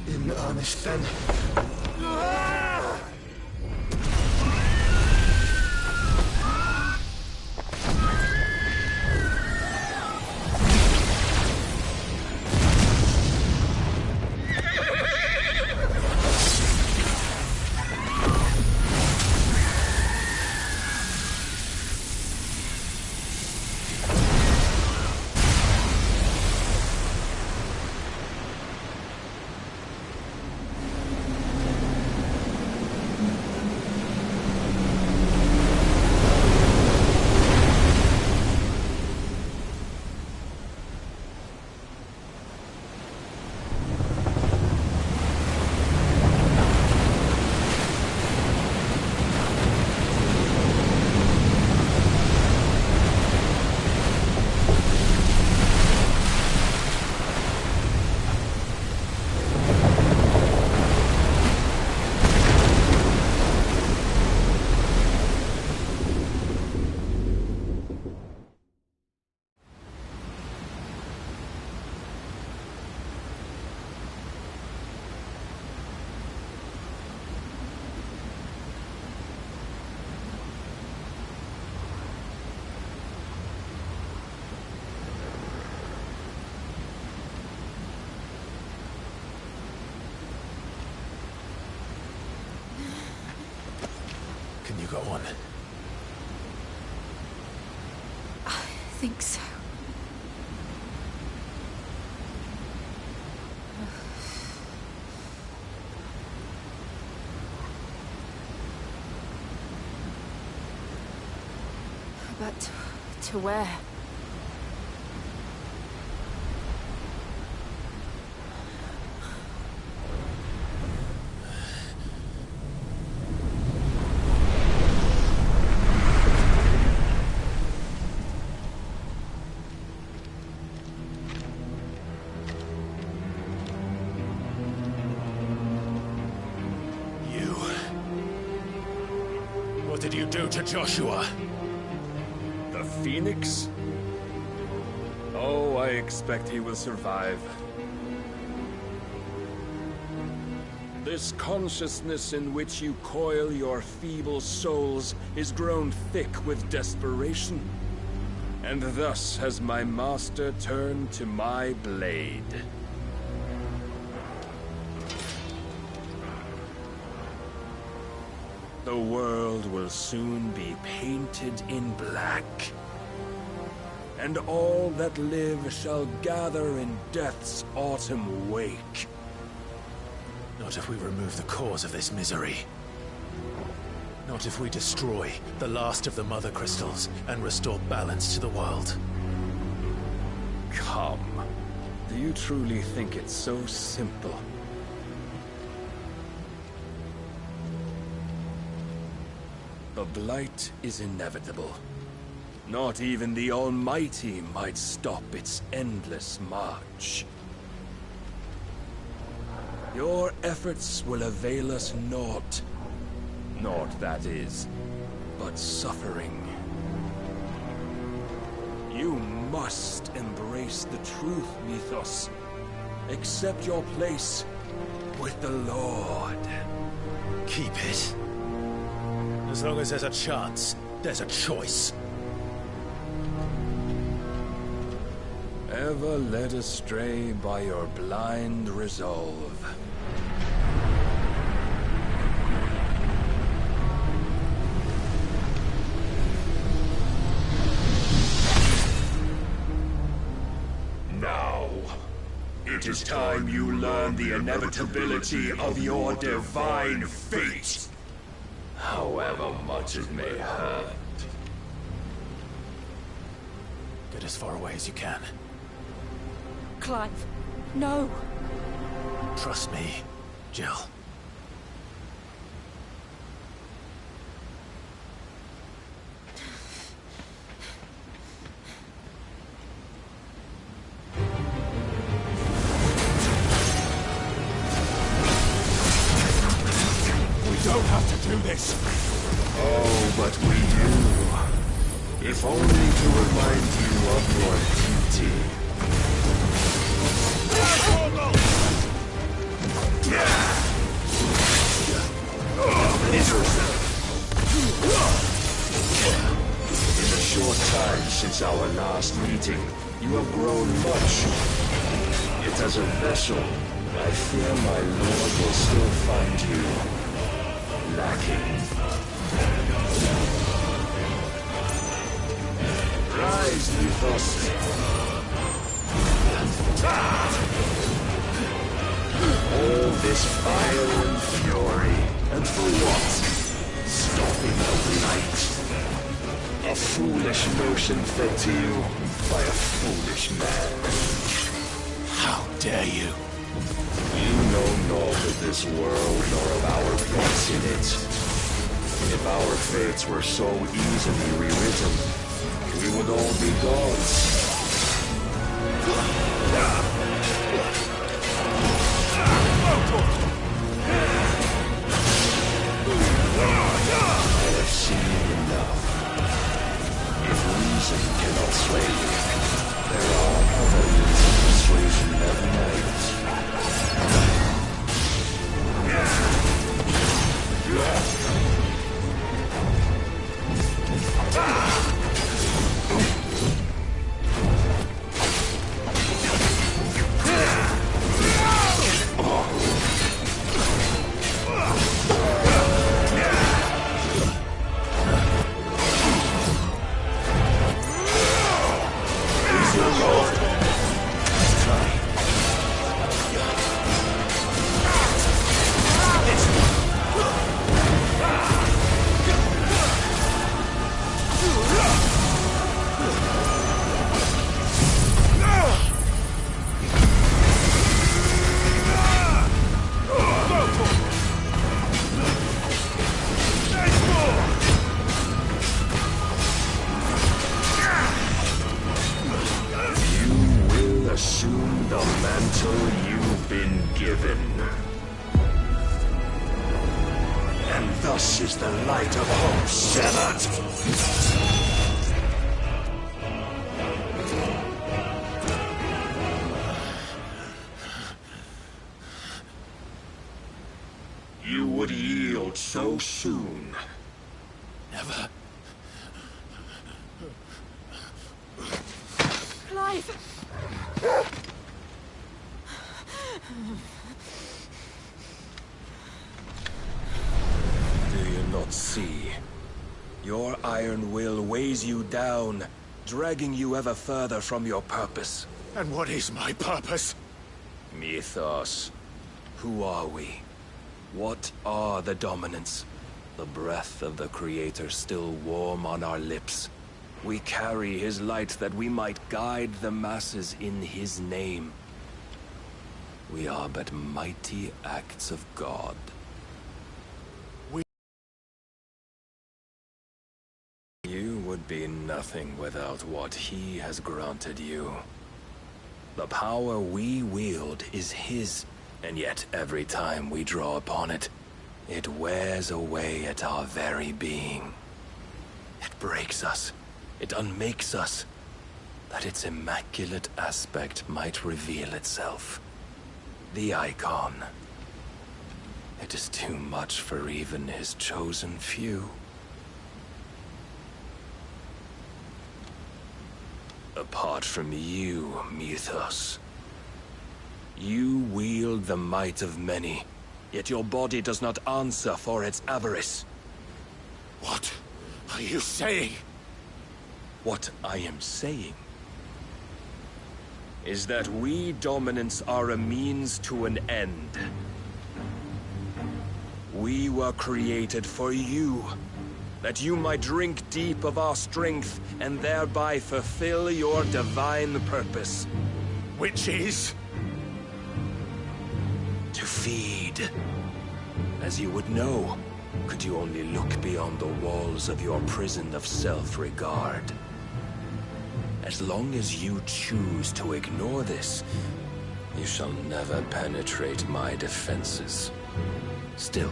In earnest, then. Can you go on? I think so. But to where? What did you do to Joshua? The Phoenix? Oh, I expect he will survive. This consciousness in which you coil your feeble souls is grown thick with desperation. And thus has my master turned to my blade. The world will soon be painted in black. And all that live shall gather in death's autumn wake. Not if we remove the cause of this misery. Not if we destroy the last of the Mother Crystals and restore balance to the world. Come. Do you truly think it's so simple? The Blight is inevitable. Not even the Almighty might stop its endless march. Your efforts will avail us naught. Naught, that is, but suffering. You must embrace the truth, Mythos. Accept your place with the Lord. Keep it. As long as there's a chance, there's a choice. Ever led astray by your blind resolve. Now, it is time you learn the inevitability of your divine fate. however much it may hurt. Get as far away as you can. Clive, no. Trust me, Jill. Don't have to do this. Oh, but we do. If only to remind you of your duty. In a short time since our last meeting, you have grown much. Yet as a vessel, I fear my lord will still find you lacking. Rise, Ethos. All this fire and fury, and for what? Stopping the light. A foolish notion fed to you by a foolish man. How dare you? You know naught of this world nor of our place in it. If our fates were so easily rewritten, we would all be gods. I have seen enough. If reason cannot sway you, there are other means of persuasion that might. You would yield so soon. Never. Clive! Do you not see? Your iron will weighs you down, dragging you ever further from your purpose. And what is my purpose? Mythos. Who are we? What are the dominants? The breath of the Creator still warm on our lips. We carry his light that we might guide the masses in his name. We are but mighty acts of God. You would be nothing without what he has granted you. The power we wield is his, and yet every time we draw upon it, it wears away at our very being. It breaks us. It unmakes us, that its immaculate aspect might reveal itself. The Eikon. It is too much for even his chosen few. Apart from you, Mythos. You wield the might of many, yet your body does not answer for its avarice. What are you saying? What I am saying is that we dominants are a means to an end. We were created for you, that you might drink deep of our strength and thereby fulfill your divine purpose. Which is? To feed. As you would know, could you only look beyond the walls of your prison of self-regard. As long as you choose to ignore this, you shall never penetrate my defenses. Still,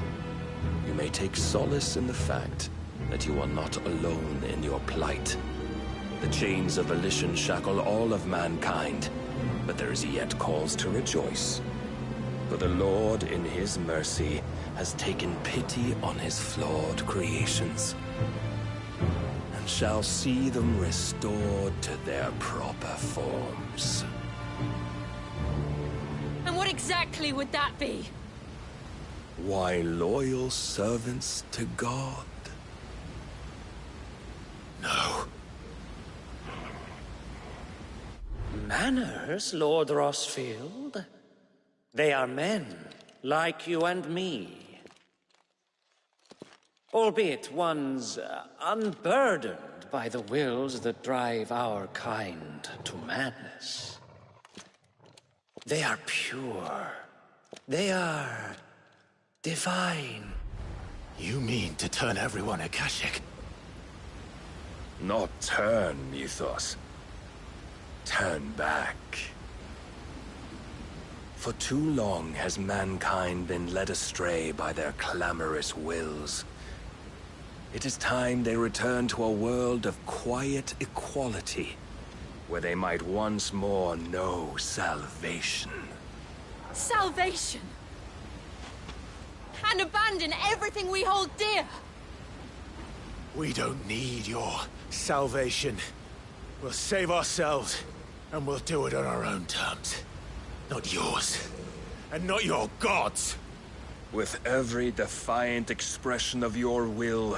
you may take solace in the fact that you are not alone in your plight. The chains of volition shackle all of mankind, but there is yet cause to rejoice. For the Lord, in his mercy, has taken pity on his flawed creations, and shall see them restored to their proper forms. And what exactly would that be? Why, loyal servants to God. No. Manners, Lord Rosfield? They are men, like you and me. Albeit ones unburdened by the wills that drive our kind to madness. They are pure. They are divine. You mean to turn everyone Akashic? Not turn, Mythos. Turn back. For too long has mankind been led astray by their clamorous wills. It is time they return to a world of quiet equality, where they might once more know salvation. Salvation? And abandon everything we hold dear? We don't need your salvation. We'll save ourselves, and we'll do it on our own terms. Not yours, and not your gods. With every defiant expression of your will,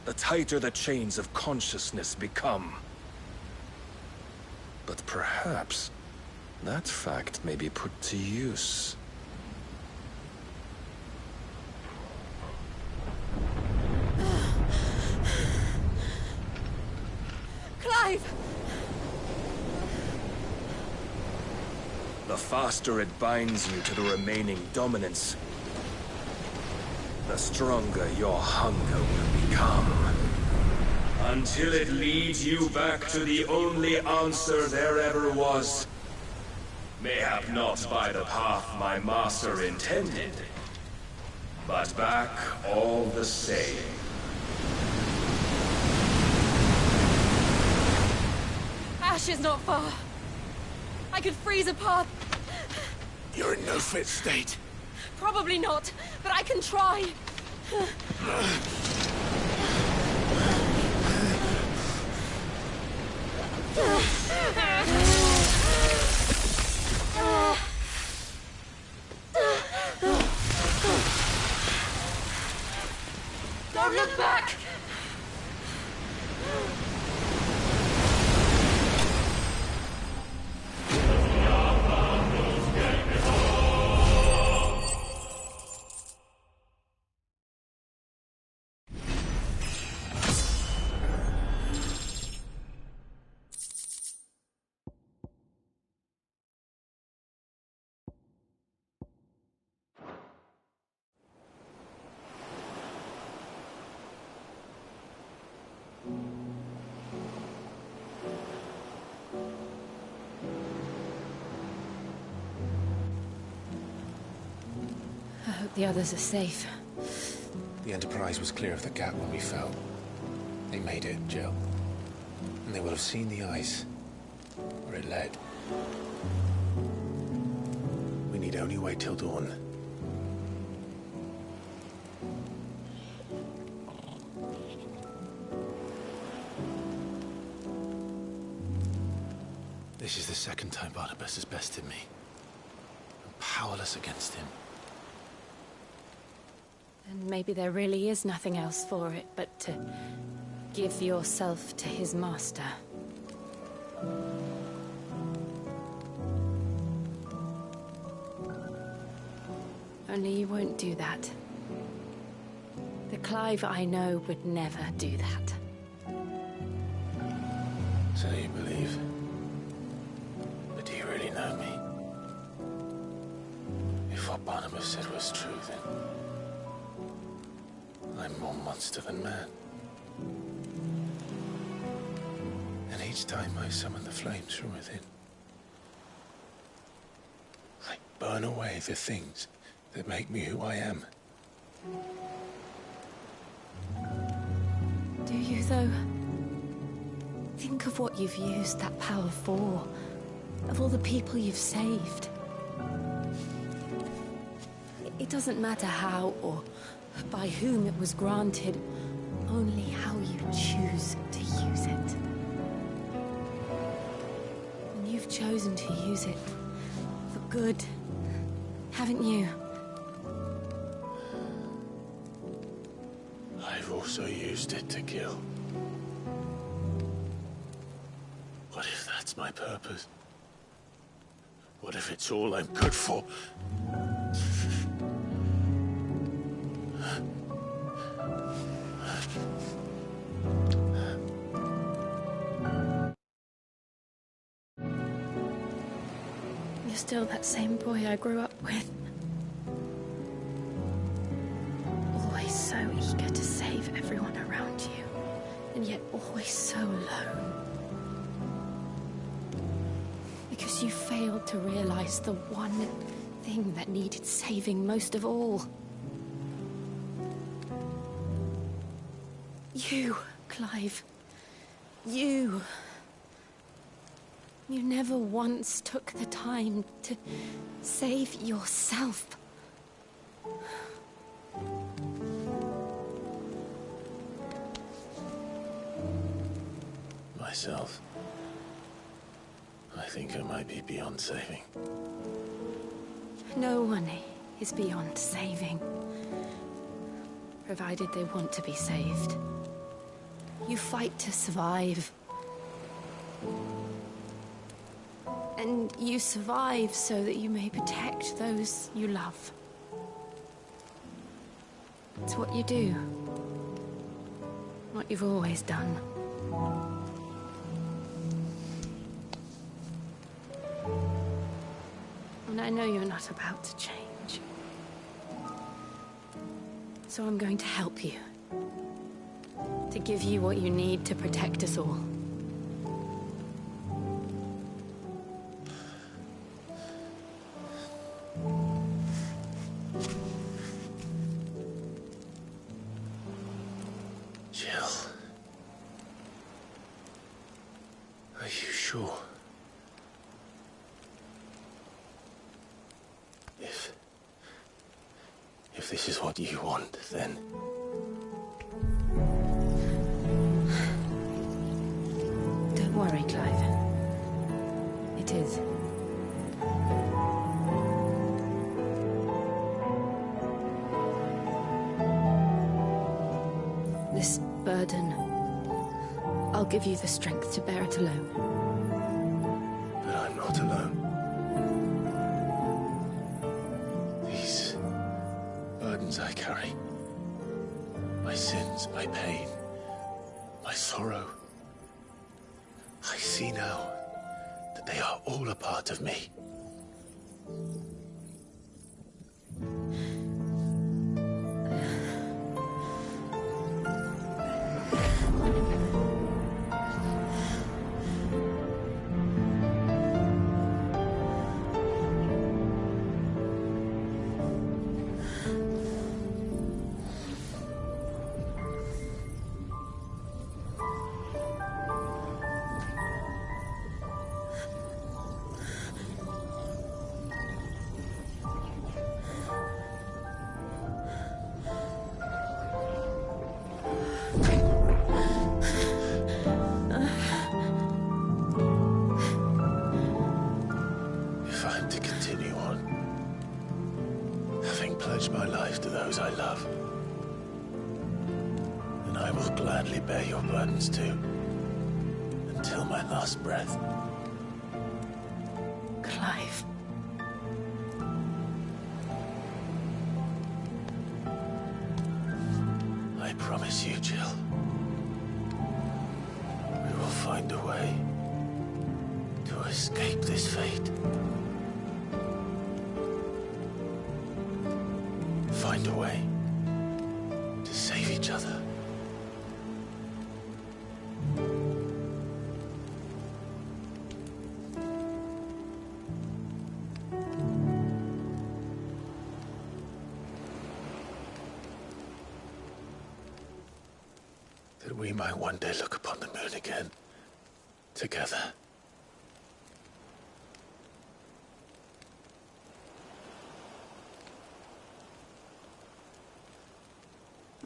the tighter the chains of consciousness become. But perhaps that fact may be put to use. Clive! The faster it binds you to the remaining dominance, the stronger your hunger will become. Until it leads you back to the only answer there ever was. Mayhap not by the path my master intended, but back all the same. Ash is not far. I could freeze a path. You're in no fit state. Probably not, but I can try. Don't look back! I hope the others are safe. The Enterprise was clear of the gap when we fell. They made it, Jill. And they will have seen the ice, where it led. We need only wait till dawn. This is the second time Barnabas has bested me. I'm powerless against him. And maybe there really is nothing else for it but to give yourself to his master. Only you won't do that. The Clive I know would never do that. So you believe? But do you really know me? If what Barnabas said was true, then I'm more monster than man. And each time I summon the flames from within, I burn away the things that make me who I am. Do you, though? Think of what you've used that power for. Of all the people you've saved. It doesn't matter how or by whom it was granted, only how you choose to use it. And you've chosen to use it for good, haven't you? I've also used it to kill. What if that's my purpose? What if it's all I'm good for? You're still that same boy I grew up with. Always so eager to save everyone around you, and yet always so alone. Because you failed to realize the one thing that needed saving most of all. You, Clive. You. You never once took the time to save yourself. Myself. I think I might be beyond saving. No one is beyond saving. Provided they want to be saved. You fight to survive. And you survive so that you may protect those you love. It's what you do. What you've always done. And I know you're not about to change. So I'm going to help you. To give you what you need to protect us all. Jill. Are you sure? If this is what you want, then... Don't worry, Clive. It is. This burden, I'll give you the strength to bear it alone. But I'm not alone. These burdens I carry, my sins, my pain, my sorrow, I see now that they are all a part of me. My life to those I love. And I will gladly bear your burdens too, until my last breath. Clive. I promise you, Jill. We will find a way to escape this fate. Find a way to save each other. That we might one day look upon the moon again, together.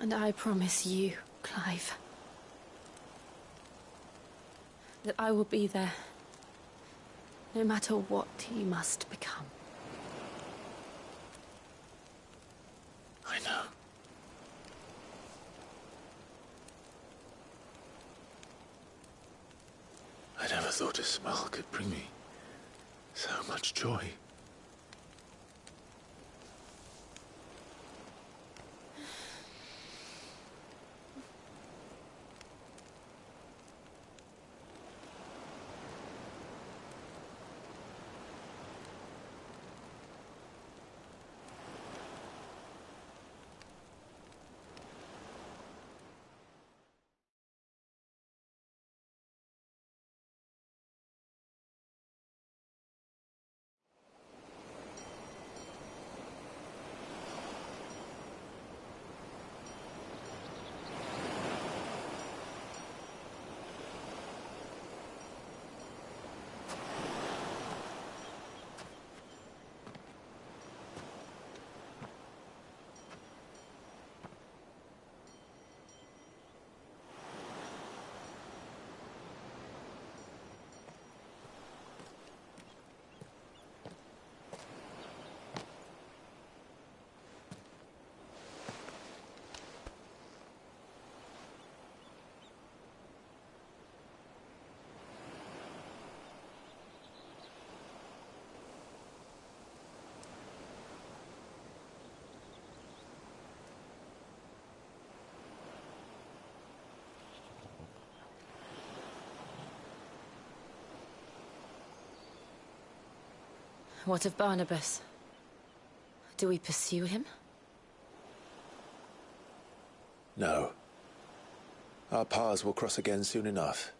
And I promise you, Clive, that I will be there, no matter what you must become. I know. I never thought a smile could bring me so much joy. What of Barnabas? Do we pursue him? No. Our paths will cross again soon enough.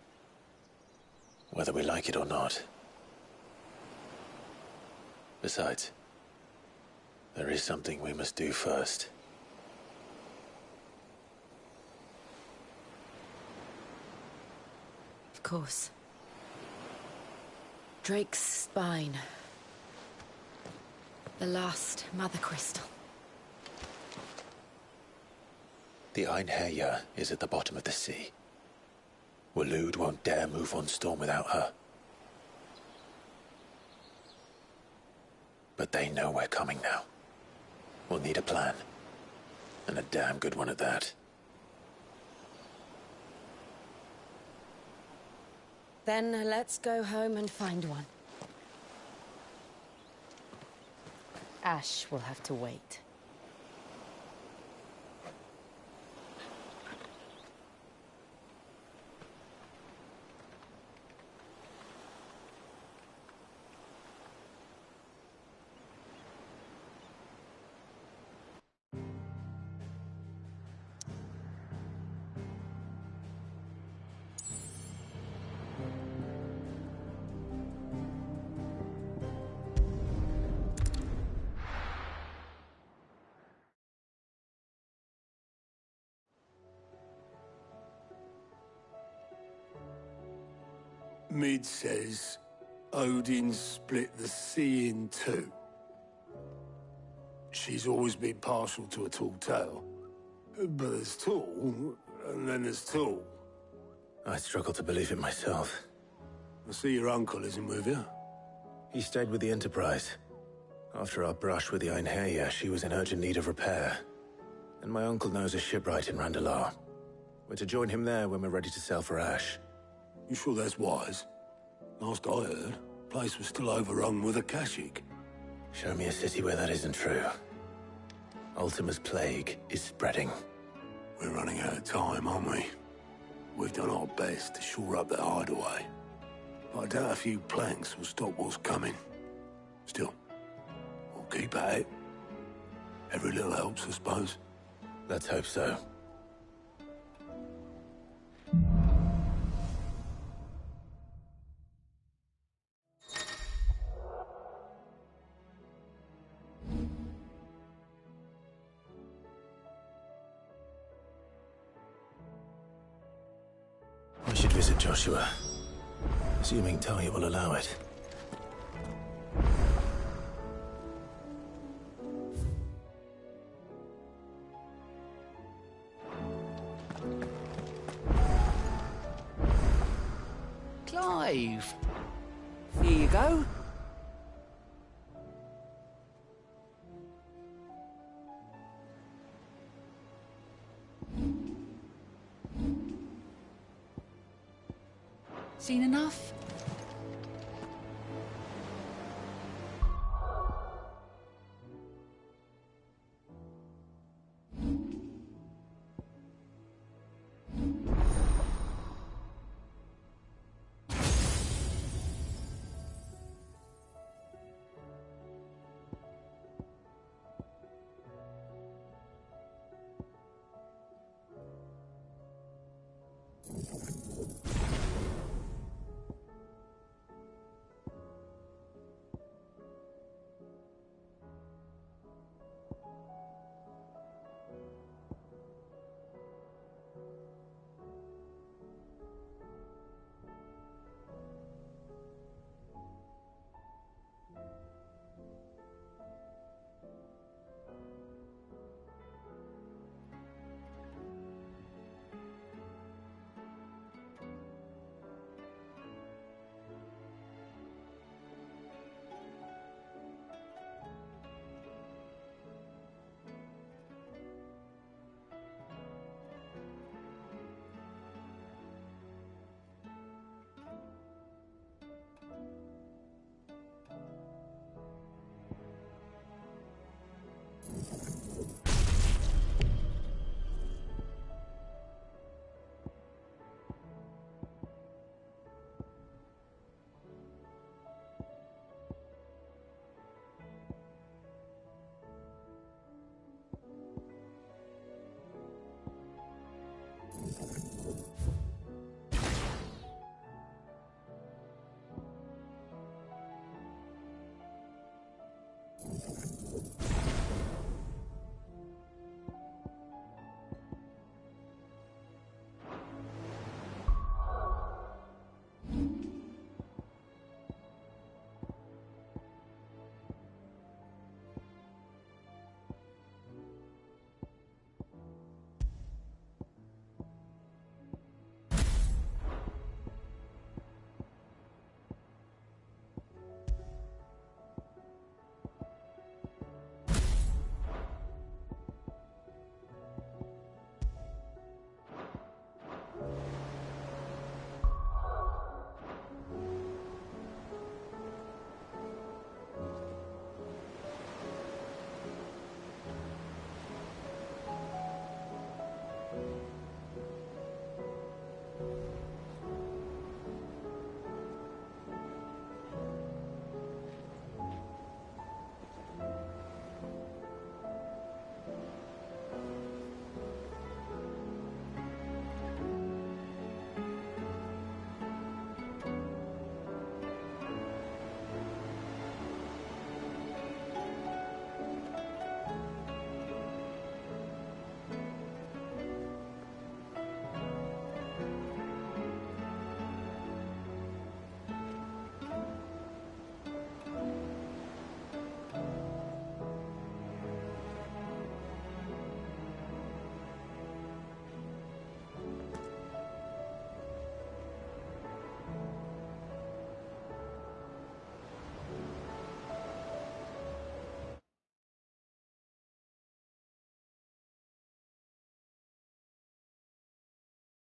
Whether we like it or not. Besides, there is something we must do first. Of course. Drake's spine. The last Mother Crystal. The Einherjar is at the bottom of the sea. Waloed won't dare move on Storm without her. But they know we're coming now. We'll need a plan. And a damn good one at that. Then let's go home and find one. Ash will have to wait. Mid says Odin split the sea in two. She's always been partial to a tall tale. But there's tall, and then there's tall. I struggle to believe it myself. I see your uncle isn't with you. He stayed with the Enterprise. After our brush with the Einherjar, she was in urgent need of repair. And my uncle knows a shipwright in Randalar. We're to join him there when we're ready to sail for Ash. You sure that's wise? Last I heard, the place was still overrun with Akashic. Show me a city where that isn't true. Ultima's plague is spreading. We're running out of time, aren't we? We've done our best to shore up the hideaway. But I doubt a few planks will stop what's coming. Still, we'll keep at it. Every little helps, I suppose. Let's hope so. I should visit Joshua, assuming Talia will allow it. Clive! Here you go. Seen enough?